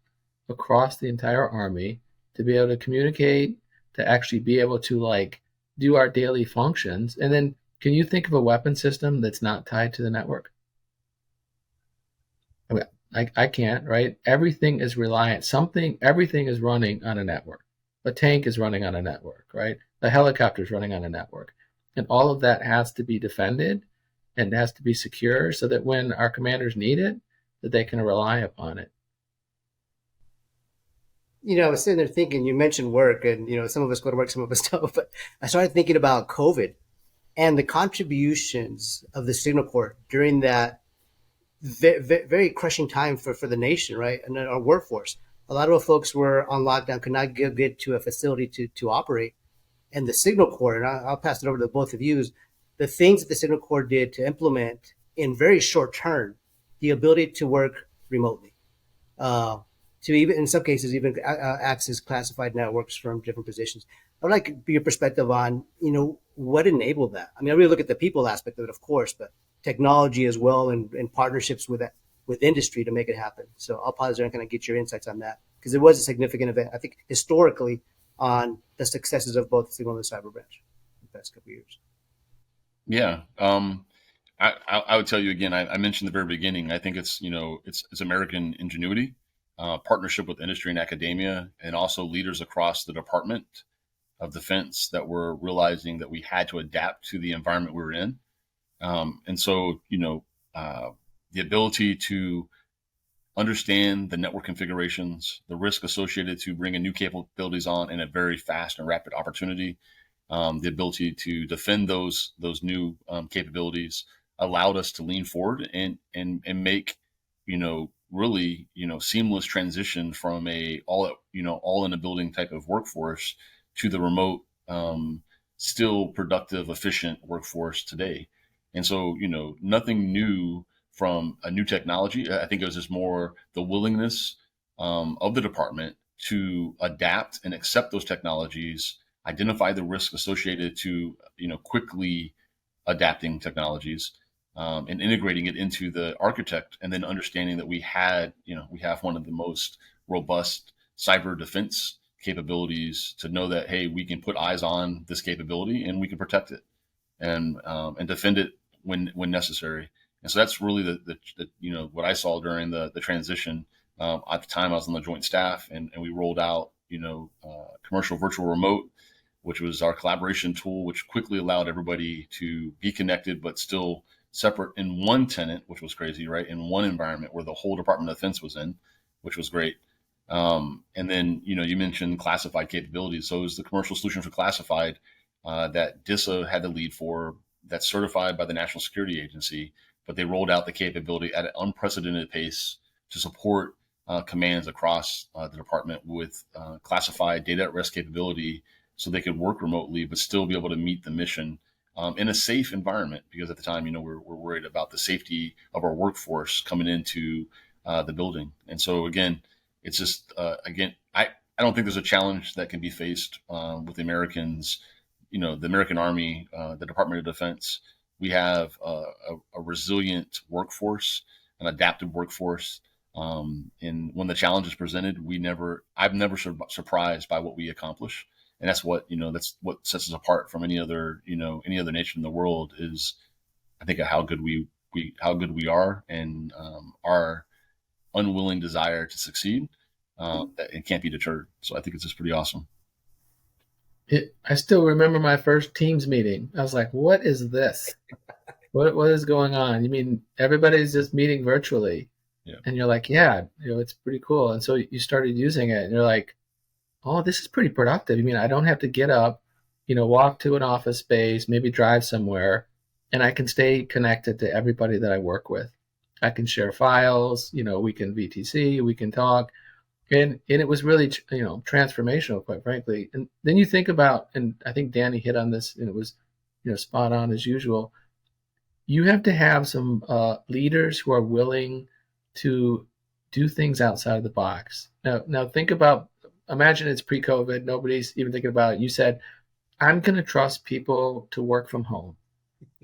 across the entire Army to be able to communicate, to actually be able to do our daily functions. And then can you think of a weapon system that's not tied to the network? I can't, right? Everything is reliant. Everything is running on a network. A tank is running on a network, right? The helicopter is running on a network. And all of that has to be defended and has to be secure so that when our commanders need it, that they can rely upon it.
I was sitting there thinking, you mentioned work, and, some of us go to work, some of us don't, but I started thinking about COVID and the contributions of the Signal Corps during that very crushing time for the nation, right? And our workforce. A lot of folks were on lockdown, could not get to a facility to operate. And the Signal Corps, and I'll pass it over to both of you, is the things that the Signal Corps did to implement in very short term, the ability to work remotely, to even, in some cases, even access classified networks from different positions. I would like your perspective on, what enabled that. I mean, I really look at the people aspect of it, of course, but technology as well and partnerships with industry to make it happen. So I'll pause there and kind of get your insights on that, because it was a significant event, I think, historically, on the successes of both the Signal and the cyber branch in the past couple of years.
Yeah. I would tell you again, I mentioned at the very beginning, I think it's American ingenuity, partnership with industry and academia, and also leaders across the Department of Defense that were realizing that we had to adapt to the environment we were in. And so, the ability to understand the network configurations, the risk associated to bringing new capabilities on in a very fast and rapid opportunity, the ability to defend those new capabilities allowed us to lean forward and make, really, seamless transition from all in a building type of workforce to the remote, still productive, efficient workforce today. And so, nothing new from a new technology. I think it was just more the willingness of the department to adapt and accept those technologies, identify the risk associated to quickly adapting technologies, and integrating it into the architect, and then understanding that we have one of the most robust cyber defense capabilities to know that, hey, we can put eyes on this capability and we can protect it and defend it when necessary. And so that's really the what I saw during the transition. At the time, I was on the joint staff, and we rolled out commercial virtual remote, which was our collaboration tool, which quickly allowed everybody to be connected but still separate in one tenant, which was crazy, right? In one environment where the whole Department of Defense was in, which was great. And then you mentioned classified capabilities. So it was the commercial solution for classified that DISA had the lead for, that's certified by the National Security Agency, but they rolled out the capability at an unprecedented pace to support commands across the department with classified data at rest capability, so they could work remotely but still be able to meet the mission in a safe environment. Because at the time, we're worried about the safety of our workforce coming into the building. And so again, it's just I don't think there's a challenge that can be faced with the Americans. The American Army, the Department of Defense. We have a resilient workforce, an adaptive workforce. And when the challenge is presented, I've never surprised by what we accomplish. And that's what sets us apart from any other nation in the world, is I think how good we are, and our unwilling desire to succeed, that it can't be deterred. So I think it's just pretty awesome.
I still remember my first Teams meeting. I was like, what is this? What is going on? You mean everybody's just meeting virtually?
Yeah.
And you're like, yeah, it's pretty cool. And so you started using it, and you're like, oh, this is pretty productive. I don't have to get up, walk to an office space, maybe drive somewhere, and I can stay connected to everybody that I work with. I can share files, we can VTC, we can talk. And it was really, transformational, quite frankly. And then you think about, and I think Danny hit on this, and it was, spot on as usual. You have to have some leaders who are willing to do things outside of the box. Now think about, imagine it's pre-COVID, nobody's even thinking about it. You said, I'm going to trust people to work from home.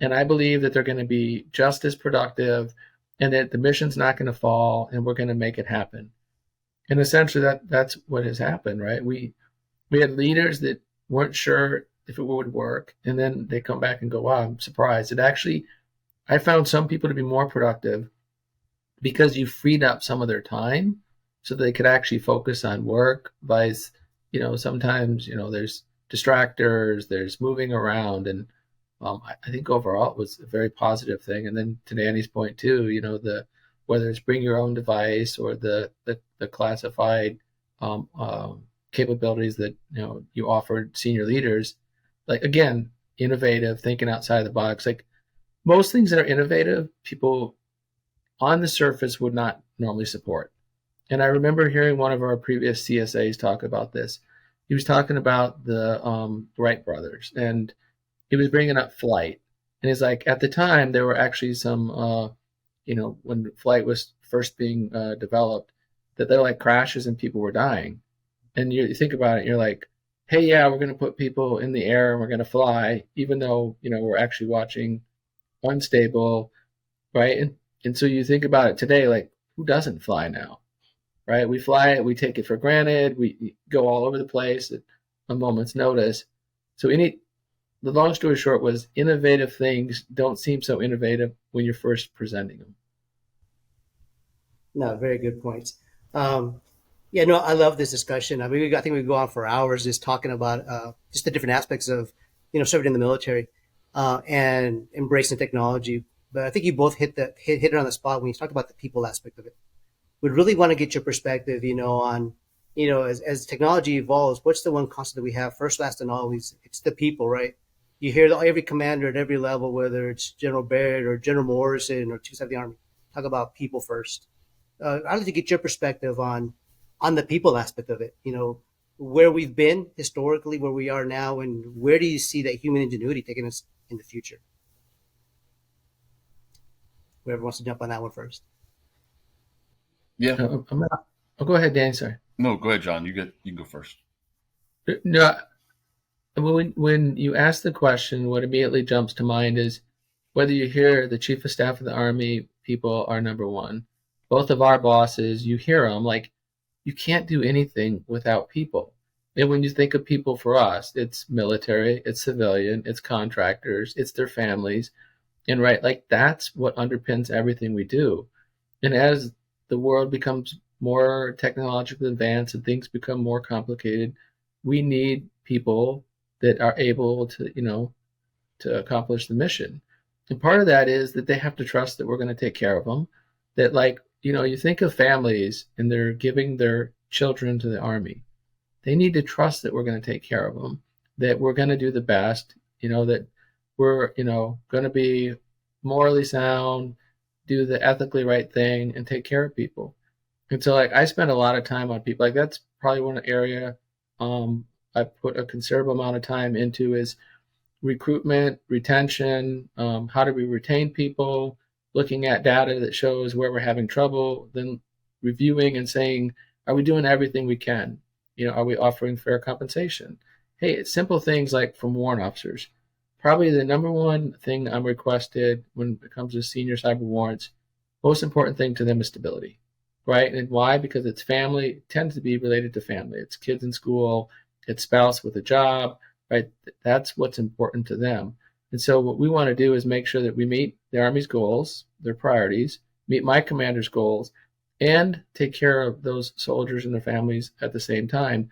And I believe that they're going to be just as productive, and that the mission's not going to fall, and we're going to make it happen. And essentially that's what has happened, right? We had leaders that weren't sure if it would work, and then they come back and go, wow, I'm surprised. I found some people to be more productive because you freed up some of their time so they could actually focus on work. Sometimes, there's distractors, there's moving around, and I think overall it was a very positive thing. And then to Danny's point too, whether it's bring your own device or the classified capabilities that you offered senior leaders, like, again, innovative, thinking outside the box. Like most things that are innovative, people on the surface would not normally support. And I remember hearing one of our previous CSAs talk about this. He was talking about the Wright brothers, and he was bringing up flight. And he's like, at the time, there were actually some when flight was first being developed, that there were like crashes and people were dying. And you think about it, and you're like, hey, yeah, we're going to put people in the air and we're going to fly, even though, we're actually watching unstable, right? And so you think about it today, like, who doesn't fly now, right? We fly it, we take it for granted, we go all over the place at a moment's notice. So the long story short was, innovative things don't seem so innovative when you're first presenting them.
No, very good points. I love this discussion. I mean, I think we could go on for hours just talking about just the different aspects of, serving in the military and embracing technology. But I think you both hit it on the spot when you talk about the people aspect of it. We'd really want to get your perspective, on, as technology evolves, what's the one constant that we have? First, last, and always, it's the people, right? You hear every commander at every level, whether it's General Barrett or General Morrison or Chief of the Army, talk about people first. I'd like to get your perspective on the people aspect of it. Where we've been historically, where we are now, and where do you see that human ingenuity taking us in the future? Whoever wants to jump on that one first.
Yeah.
Oh, go ahead, Danny. Sorry.
No, go ahead, John. You can go first.
No, when you ask the question, what immediately jumps to mind is whether you hear the chief of staff of the Army people are number one. Both of our bosses, you hear them like you can't do anything without people. And when you think of people for us, it's military, it's civilian, it's contractors, it's their families. And right, like that's what underpins everything we do. And as the world becomes more technologically advanced and things become more complicated, we need people that are able to, to accomplish the mission. And part of that is that they have to trust that we're going to take care of them. That, like, you think of families and they're giving their children to the Army. They need to trust that we're going to take care of them, that we're going to do the best, that we're, going to be morally sound, do the ethically right thing, and take care of people. And so, like, I spend a lot of time on people. Like, that's probably one area I put a considerable amount of time into is recruitment, retention, how do we retain people, looking at data that shows where we're having trouble, then reviewing and saying, are we doing everything we can? Are we offering fair compensation? Hey, it's simple things like from warrant officers. Probably the number one thing I'm requested when it comes to senior cyber warrants, most important thing to them is stability, right? And why? Because it's family, it tends to be related to family. It's kids in school, it's spouse with a job, right? That's what's important to them. And so what we want to do is make sure that we meet the Army's goals, their priorities, meet my commander's goals, and take care of those soldiers and their families at the same time.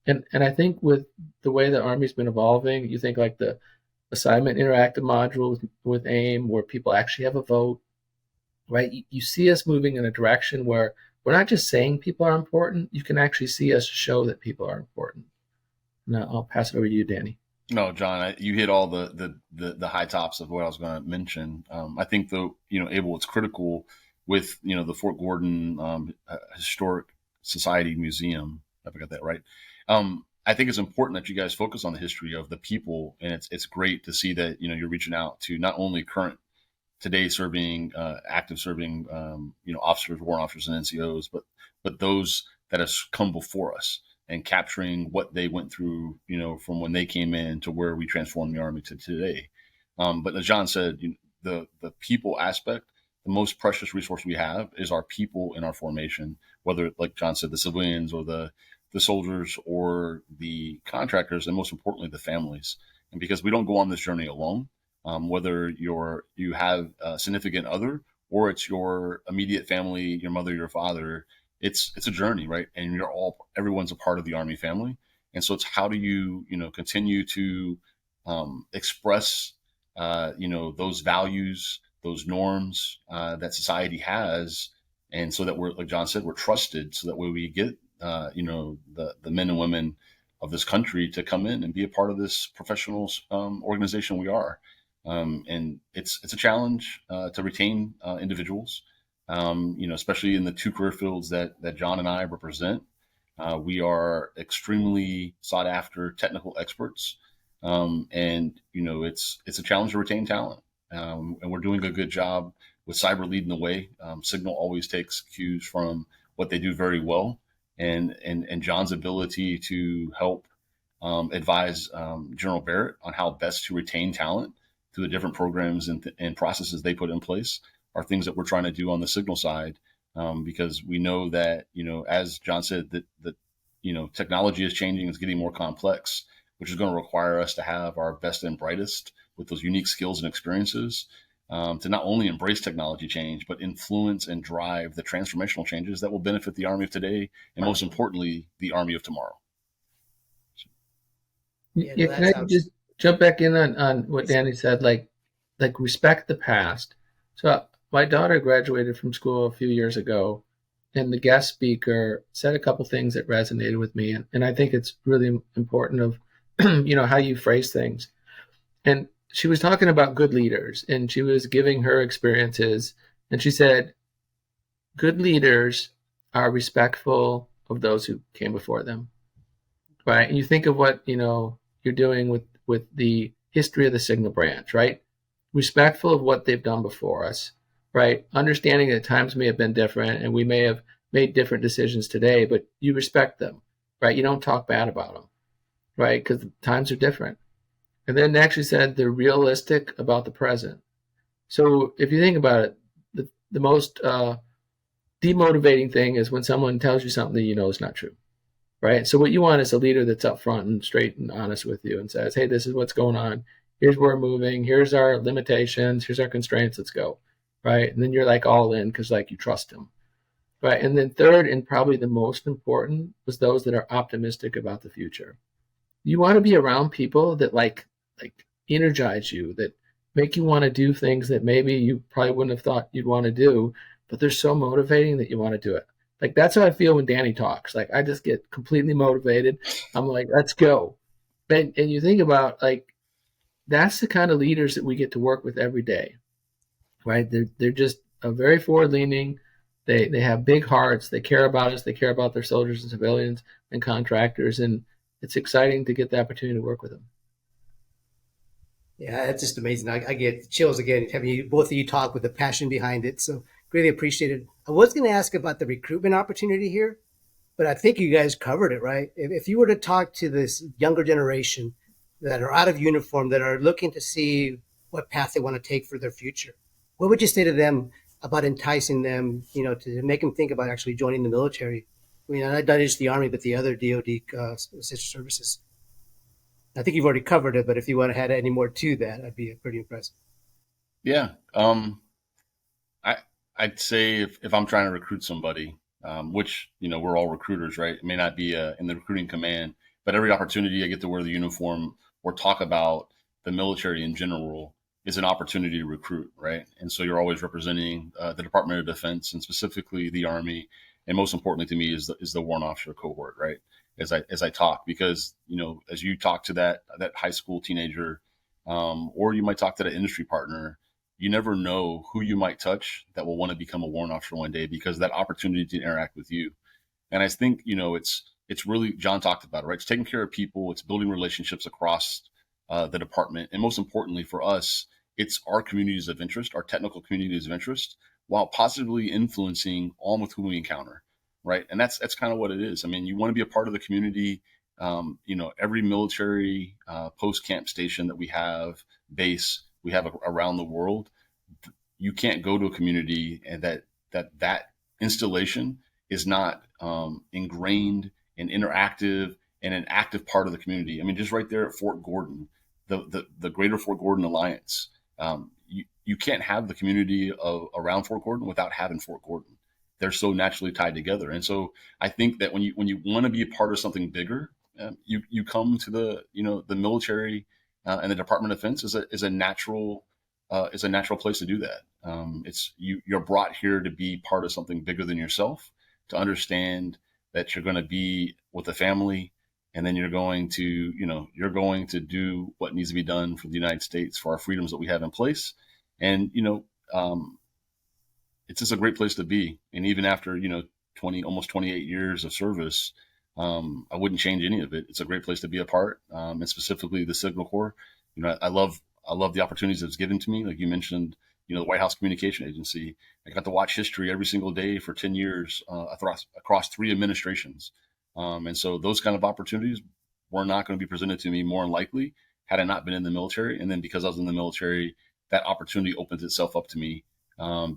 And I think with the way the Army's been evolving, you think like the assignment interactive module with AIM, where people actually have a vote, right? You see us moving in a direction where we're not just saying people are important, you can actually see us show that people are important. Now I'll pass it over to you, Danny.
No, John, you hit all the high tops of what I was going to mention. I think though, Abel, it's critical with, the Fort Gordon Historic Society Museum. If I got that right. I think it's important that you guys focus on the history of the people, and it's great to see that, you're reaching out to not only current today serving, active serving, officers, warrant officers, and NCOs, but those that have come before us, and capturing what they went through, from when they came in to where we transformed the Army to today. But as John said, the people aspect, the most precious resource we have is our people in our formation, whether, like John said, the civilians or the soldiers or the contractors, and most importantly, the families. And because we don't go on this journey alone, whether you have a significant other or it's your immediate family, your mother, your father, it's a journey, right? And everyone's a part of the Army family. And so it's how do you, continue to express, those values, those norms that society has. And so that we're, like John said, we're trusted, so that way we get, the men and women of this country to come in and be a part of this professional organization we are. And it's a challenge to retain individuals. Especially in the two career fields that John and I represent. We are extremely sought after technical experts. And it's a challenge to retain talent. And we're doing a good job with cyber leading the way. Signal always takes cues from what they do very well. And John's ability to help advise General Barrett on how best to retain talent through the different programs and processes they put in place are things that we're trying to do on the Signal side, because we know that, as John said, that technology is changing, it's getting more complex, which is going to require us to have our best and brightest with those unique skills and experiences to not only embrace technology change, but influence and drive the transformational changes that will benefit the Army of today, and most importantly, the Army of tomorrow.
Can I just jump back in on what Danny said, like respect the past. So my daughter graduated from school a few years ago, and the guest speaker said a couple things that resonated with me. And I think it's really important of, how you phrase things. And she was talking about good leaders, and she was giving her experiences. And she said, good leaders are respectful of those who came before them, right? And you think of what, you're doing with the history of the Signal branch, right? Respectful of what they've done before us, right? Understanding that times may have been different and we may have made different decisions today, but you respect them, right? You don't talk bad about them, right? Because the times are different. And then they actually said they're realistic about the present. So if you think about it, the most demotivating thing is when someone tells you something that you know is not true, right? So what you want is a leader that's upfront and straight and honest with you and says, hey, this is what's going on. Here's where we're moving. Here's our limitations. Here's our constraints. Let's go, right? And then you're like all in because like you trust him, right? And then third, and probably the most important, was those that are optimistic about the future. You want to be around people that like energize you, that make you want to do things that maybe you probably wouldn't have thought you'd want to do, but they're so motivating that you want to do it. Like that's how I feel when Danny talks. Like I just get completely motivated. I'm like, let's go. And you think about like that's the kind of leaders that we get to work with every day, right? They're just very forward leaning. They have big hearts. They care about us. They care about their soldiers and civilians and contractors, and it's exciting to get the opportunity to work with them.
Yeah, that's just amazing. I get chills again having you, both of you talk with the passion behind it. So greatly appreciated. I was going to ask about the recruitment opportunity here, but I think you guys covered it, right? If you were to talk to this younger generation that are out of uniform, that are looking to see what path they want to take for their future, what would you say to them about enticing them, to make them think about actually joining the military? I mean, not just the Army, but the other DoD sister services. I think you've already covered it, but if you want to add any more to that, I'd be pretty impressed.
Yeah. I'd say if I'm trying to recruit somebody, which, we're all recruiters, right? It may not be in the recruiting command, but every opportunity I get to wear the uniform or talk about the military in general is an opportunity to recruit, right? And so you're always representing the Department of Defense and specifically the Army. And most importantly to me is the warrant officer cohort, right? As I talk, because, as you talk to that high school teenager, or you might talk to that industry partner, you never know who you might touch that will want to become a warrant officer one day because of that opportunity to interact with you. And I think, it's really, John talked about it, right? It's taking care of people. It's building relationships across the department. And most importantly for us, it's our communities of interest, our technical communities of interest, while positively influencing all with whom we encounter. Right. And that's kind of what it is. I mean, you want to be a part of the community. Every military post camp station that we have around the world, you can't go to a community and that installation is not ingrained and interactive and an active part of the community. I mean, just right there at Fort Gordon, the Greater Fort Gordon Alliance, you can't have the community around Fort Gordon without having Fort Gordon. They're so naturally tied together. And so I think that when you want to be a part of something bigger, you come to the military and the Department of Defense is a natural place to do that. You're brought here to be part of something bigger than yourself, to understand that you're going to be with a family, and then you're going to do what needs to be done for the United States, for our freedoms that we have in place. And it's just a great place to be. And even after, almost 28 years of service, I wouldn't change any of it. It's a great place to be a part. And specifically the Signal Corps, I love the opportunities that's given to me. Like you mentioned, the White House Communication Agency. I got to watch history every single day for 10 years across 3 administrations. And so those kind of opportunities were not going to be presented to me more than likely had I not been in the military. And then because I was in the military, that opportunity opens itself up to me.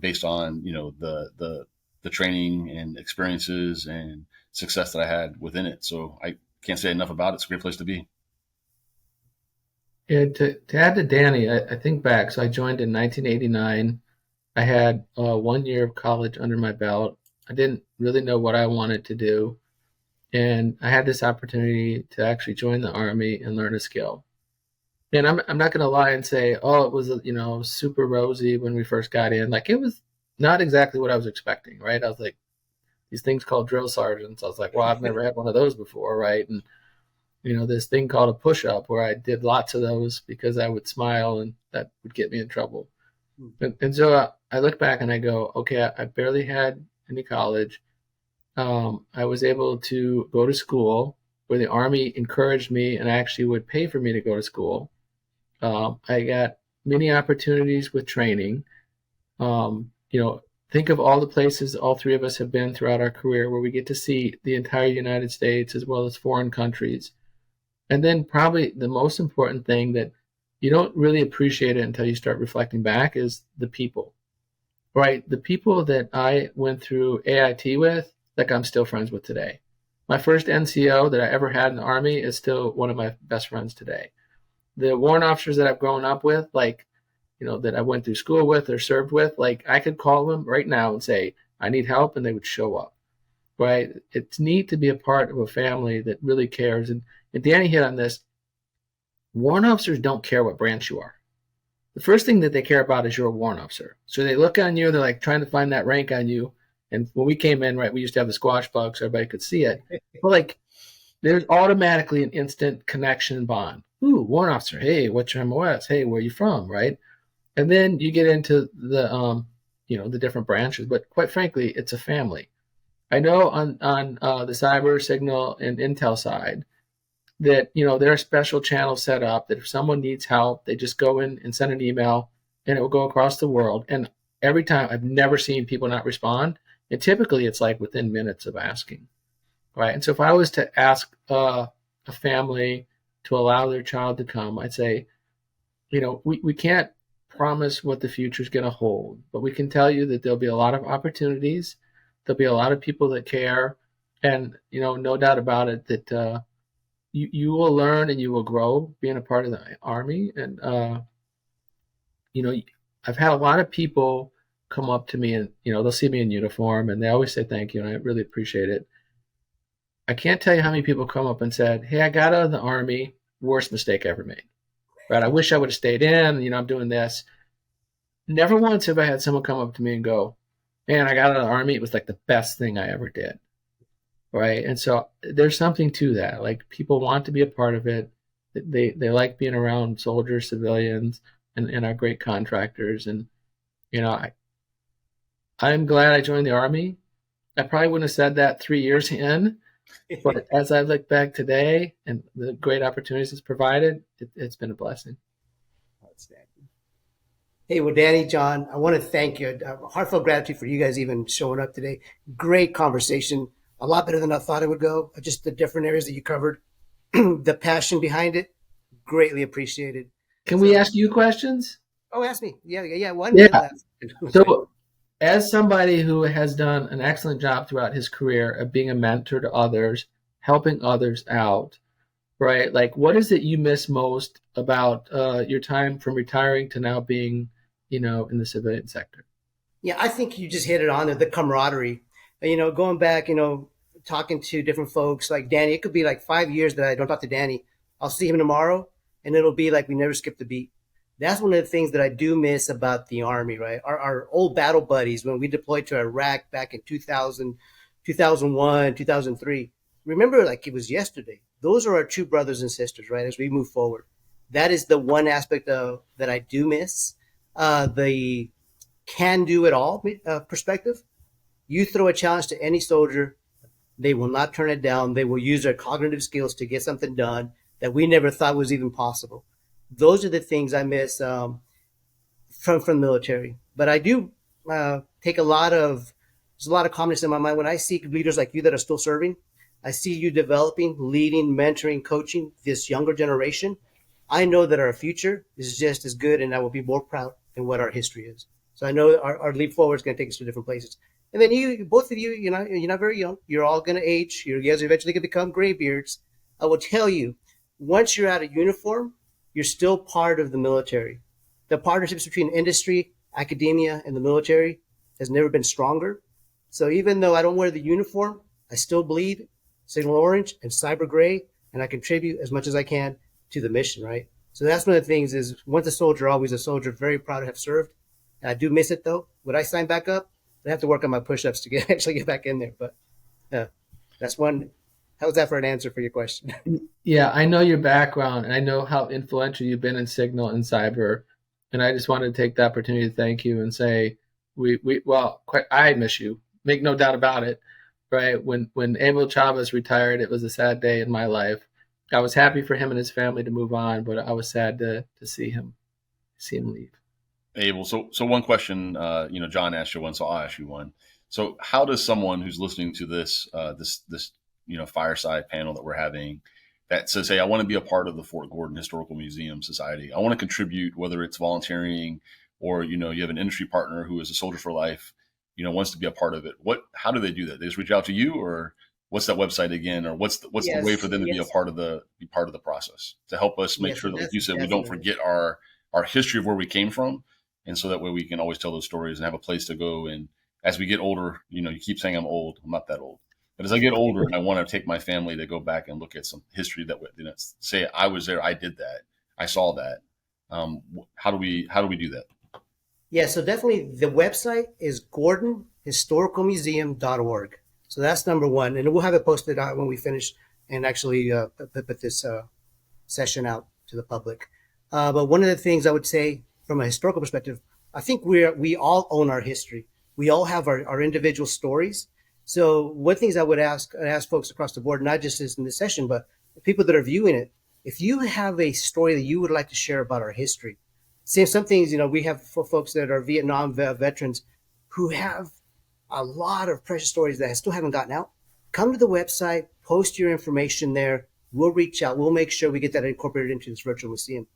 Based on the training and experiences and success that I had within it. So I can't say enough about it. It's a great place to be.
And to add to Danny, I think back. So I joined in 1989. I had 1 year of college under my belt. I didn't really know what I wanted to do. And I had this opportunity to actually join the Army and learn a skill. And I'm not going to lie and say, oh, it was, super rosy when we first got in. Like, it was not exactly what I was expecting, right? I was like, these things called drill sergeants. I was like, well, I've never had one of those before, right? And, this thing called a push-up where I did lots of those because I would smile and that would get me in trouble. And so I look back and I go, okay, I barely had any college. I was able to go to school where the Army encouraged me and actually would pay for me to go to school. I got many opportunities with training. think of all the places all three of us have been throughout our career where we get to see the entire United States as well as foreign countries. And then probably the most important thing that you don't really appreciate it until you start reflecting back is the people, right? The people that I went through AIT with, like I'm still friends with today. My first NCO that I ever had in the Army is still one of my best friends today. The warrant officers that I've grown up with, like, that I went through school with or served with, like I could call them right now and say, I need help, and they would show up, right? It's neat to be a part of a family that really cares. And Danny hit on this. Warrant officers don't care what branch you are. The first thing that they care about is you're a warrant officer. So they look on you, they're like trying to find that rank on you. And when we came in, right, we used to have the squash bug so everybody could see it. But like, there's automatically an instant connection bond. Ooh, warrant officer. Hey, what's your MOS? Hey, where are you from? Right. And then you get into the, the different branches. But quite frankly, it's a family. I know on the cyber, signal, and intel side that, there are special channels set up that if someone needs help, they just go in and send an email and it will go across the world. And every time, I've never seen people not respond. And typically it's like within minutes of asking, right? And so if I was to ask a family to allow their child to come, I'd say, we can't promise what the future is going to hold, but we can tell you that there'll be a lot of opportunities. There'll be a lot of people that care. And, no doubt about it that you will learn and you will grow being a part of the Army. And, I've had a lot of people come up to me and, they'll see me in uniform and they always say thank you. And I really appreciate it. I can't tell you how many people come up and said, hey, I got out of the Army, worst mistake I ever made. Right? I wish I would have stayed in, I'm doing this. Never once have I had someone come up to me and go, man, I got out of the Army. It was like the best thing I ever did. Right. And so there's something to that. Like people want to be a part of it. They like being around soldiers, civilians, and our great contractors. And, I'm glad I joined the Army. I probably wouldn't have said that 3 years in, but as I look back today and the great opportunities it's provided, it's been a blessing.
Outstanding. Hey, well, Danny, John, I want to thank you. Heartfelt gratitude for you guys even showing up today. Great conversation. A lot better than I thought it would go. Just the different areas that you covered, the passion behind it, greatly appreciated.
Can we ask you questions?
Oh, ask me. Yeah. One
Yeah.
last.
So, as somebody who has done an excellent job throughout his career of being a mentor to others, helping others out, right? Like, what is it you miss most about your time from retiring to now being, in the civilian sector?
Yeah, I think you just hit it on there, the camaraderie. Going back, talking to different folks like Danny, it could be like 5 years that I don't talk to Danny. I'll see him tomorrow, and it'll be like we never skipped a beat. That's one of the things that I do miss about the Army, right? Our old battle buddies when we deployed to Iraq back in 2000, 2001, 2003. Remember, like it was yesterday. Those are our true brothers and sisters, right? As we move forward, that is the one aspect of that I do miss. The can do it all perspective. You throw a challenge to any soldier, they will not turn it down. They will use their cognitive skills to get something done that we never thought was even possible. Those are the things I miss from the military. But I do take there's a lot of confidence in my mind when I see leaders like you that are still serving. I see you developing, leading, mentoring, coaching this younger generation. I know that our future is just as good, and I will be more proud than what our history is. So I know our leap forward is going to take us to different places. And then both of you, you're not very young. You're all going to age. You guys are eventually going to become graybeards. I will tell you, once you're out of uniform, you're still part of the military. The partnerships between industry, academia, and the military has never been stronger. So even though I don't wear the uniform, I still bleed signal orange and cyber gray, and I contribute as much as I can to the mission, right? So that's one of the things is once a soldier, always a soldier, very proud to have served. And I do miss it though. Would I sign back up? I have to work on my push-ups to actually get back in there. But that's one. How's that for an answer for your question?
Yeah, I know your background, and I know how influential you've been in signal and cyber. And I just wanted to take the opportunity to thank you and say, I miss you. Make no doubt about it. Right? When Abel Chavez retired, it was a sad day in my life. I was happy for him and his family to move on, but I was sad to see him leave.
Abel, so one question, John asked you one, so I'll ask you one. So how does someone who's listening to this fireside panel that we're having that says, hey, I want to be a part of the Fort Gordon Historical Museum Society. I want to contribute, whether it's volunteering or, you have an industry partner who is a soldier for life, wants to be a part of it. How do they do that? They just reach out to you, or what's that website again? Or what's the way for them to be a part of the process to help us make sure that, like you said, we don't forget our history of where we came from. And so that way we can always tell those stories and have a place to go. And as we get older, you keep saying I'm old. I'm not that old. But as I get older and I want to take my family to go back and look at some history that say I was there, I did that, I saw that. How do we do that?
Yeah, so definitely the website is gordonhistoricalmuseum.org. So that's number one. And we'll have it posted out when we finish and actually put this session out to the public. But one of the things I would say from a historical perspective, I think we all own our history. We all have our individual stories. So one of the things I would ask folks across the board, not just in this session, but the people that are viewing it, if you have a story that you would like to share about our history, some things, we have for folks that are Vietnam veterans who have a lot of precious stories that still haven't gotten out. Come to the website, post your information there. We'll reach out. We'll make sure we get that incorporated into this virtual museum.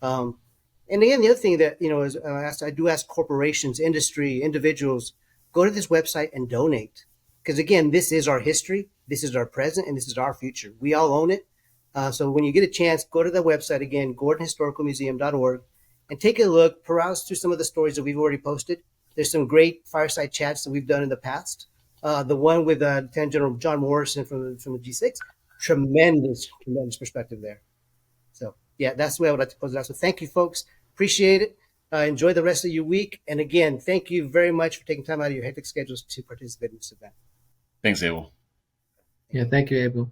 And again, the other thing that, is I do ask corporations, industry, individuals, go to this website and donate. Because again, this is our history, this is our present, and this is our future. We all own it. So when you get a chance, go to the website again, gordonhistoricalmuseum.org, and take a look, peruse through some of the stories that we've already posted. There's some great fireside chats that we've done in the past. The one with Lieutenant General John Morrison from the G6, tremendous perspective there. So yeah, that's the way I would like to close it out. So thank you, folks. Appreciate it. Enjoy the rest of your week. And again, thank you very much for taking time out of your hectic schedules to participate in this event.
Thanks, Abel.
Yeah, thank you, Abel.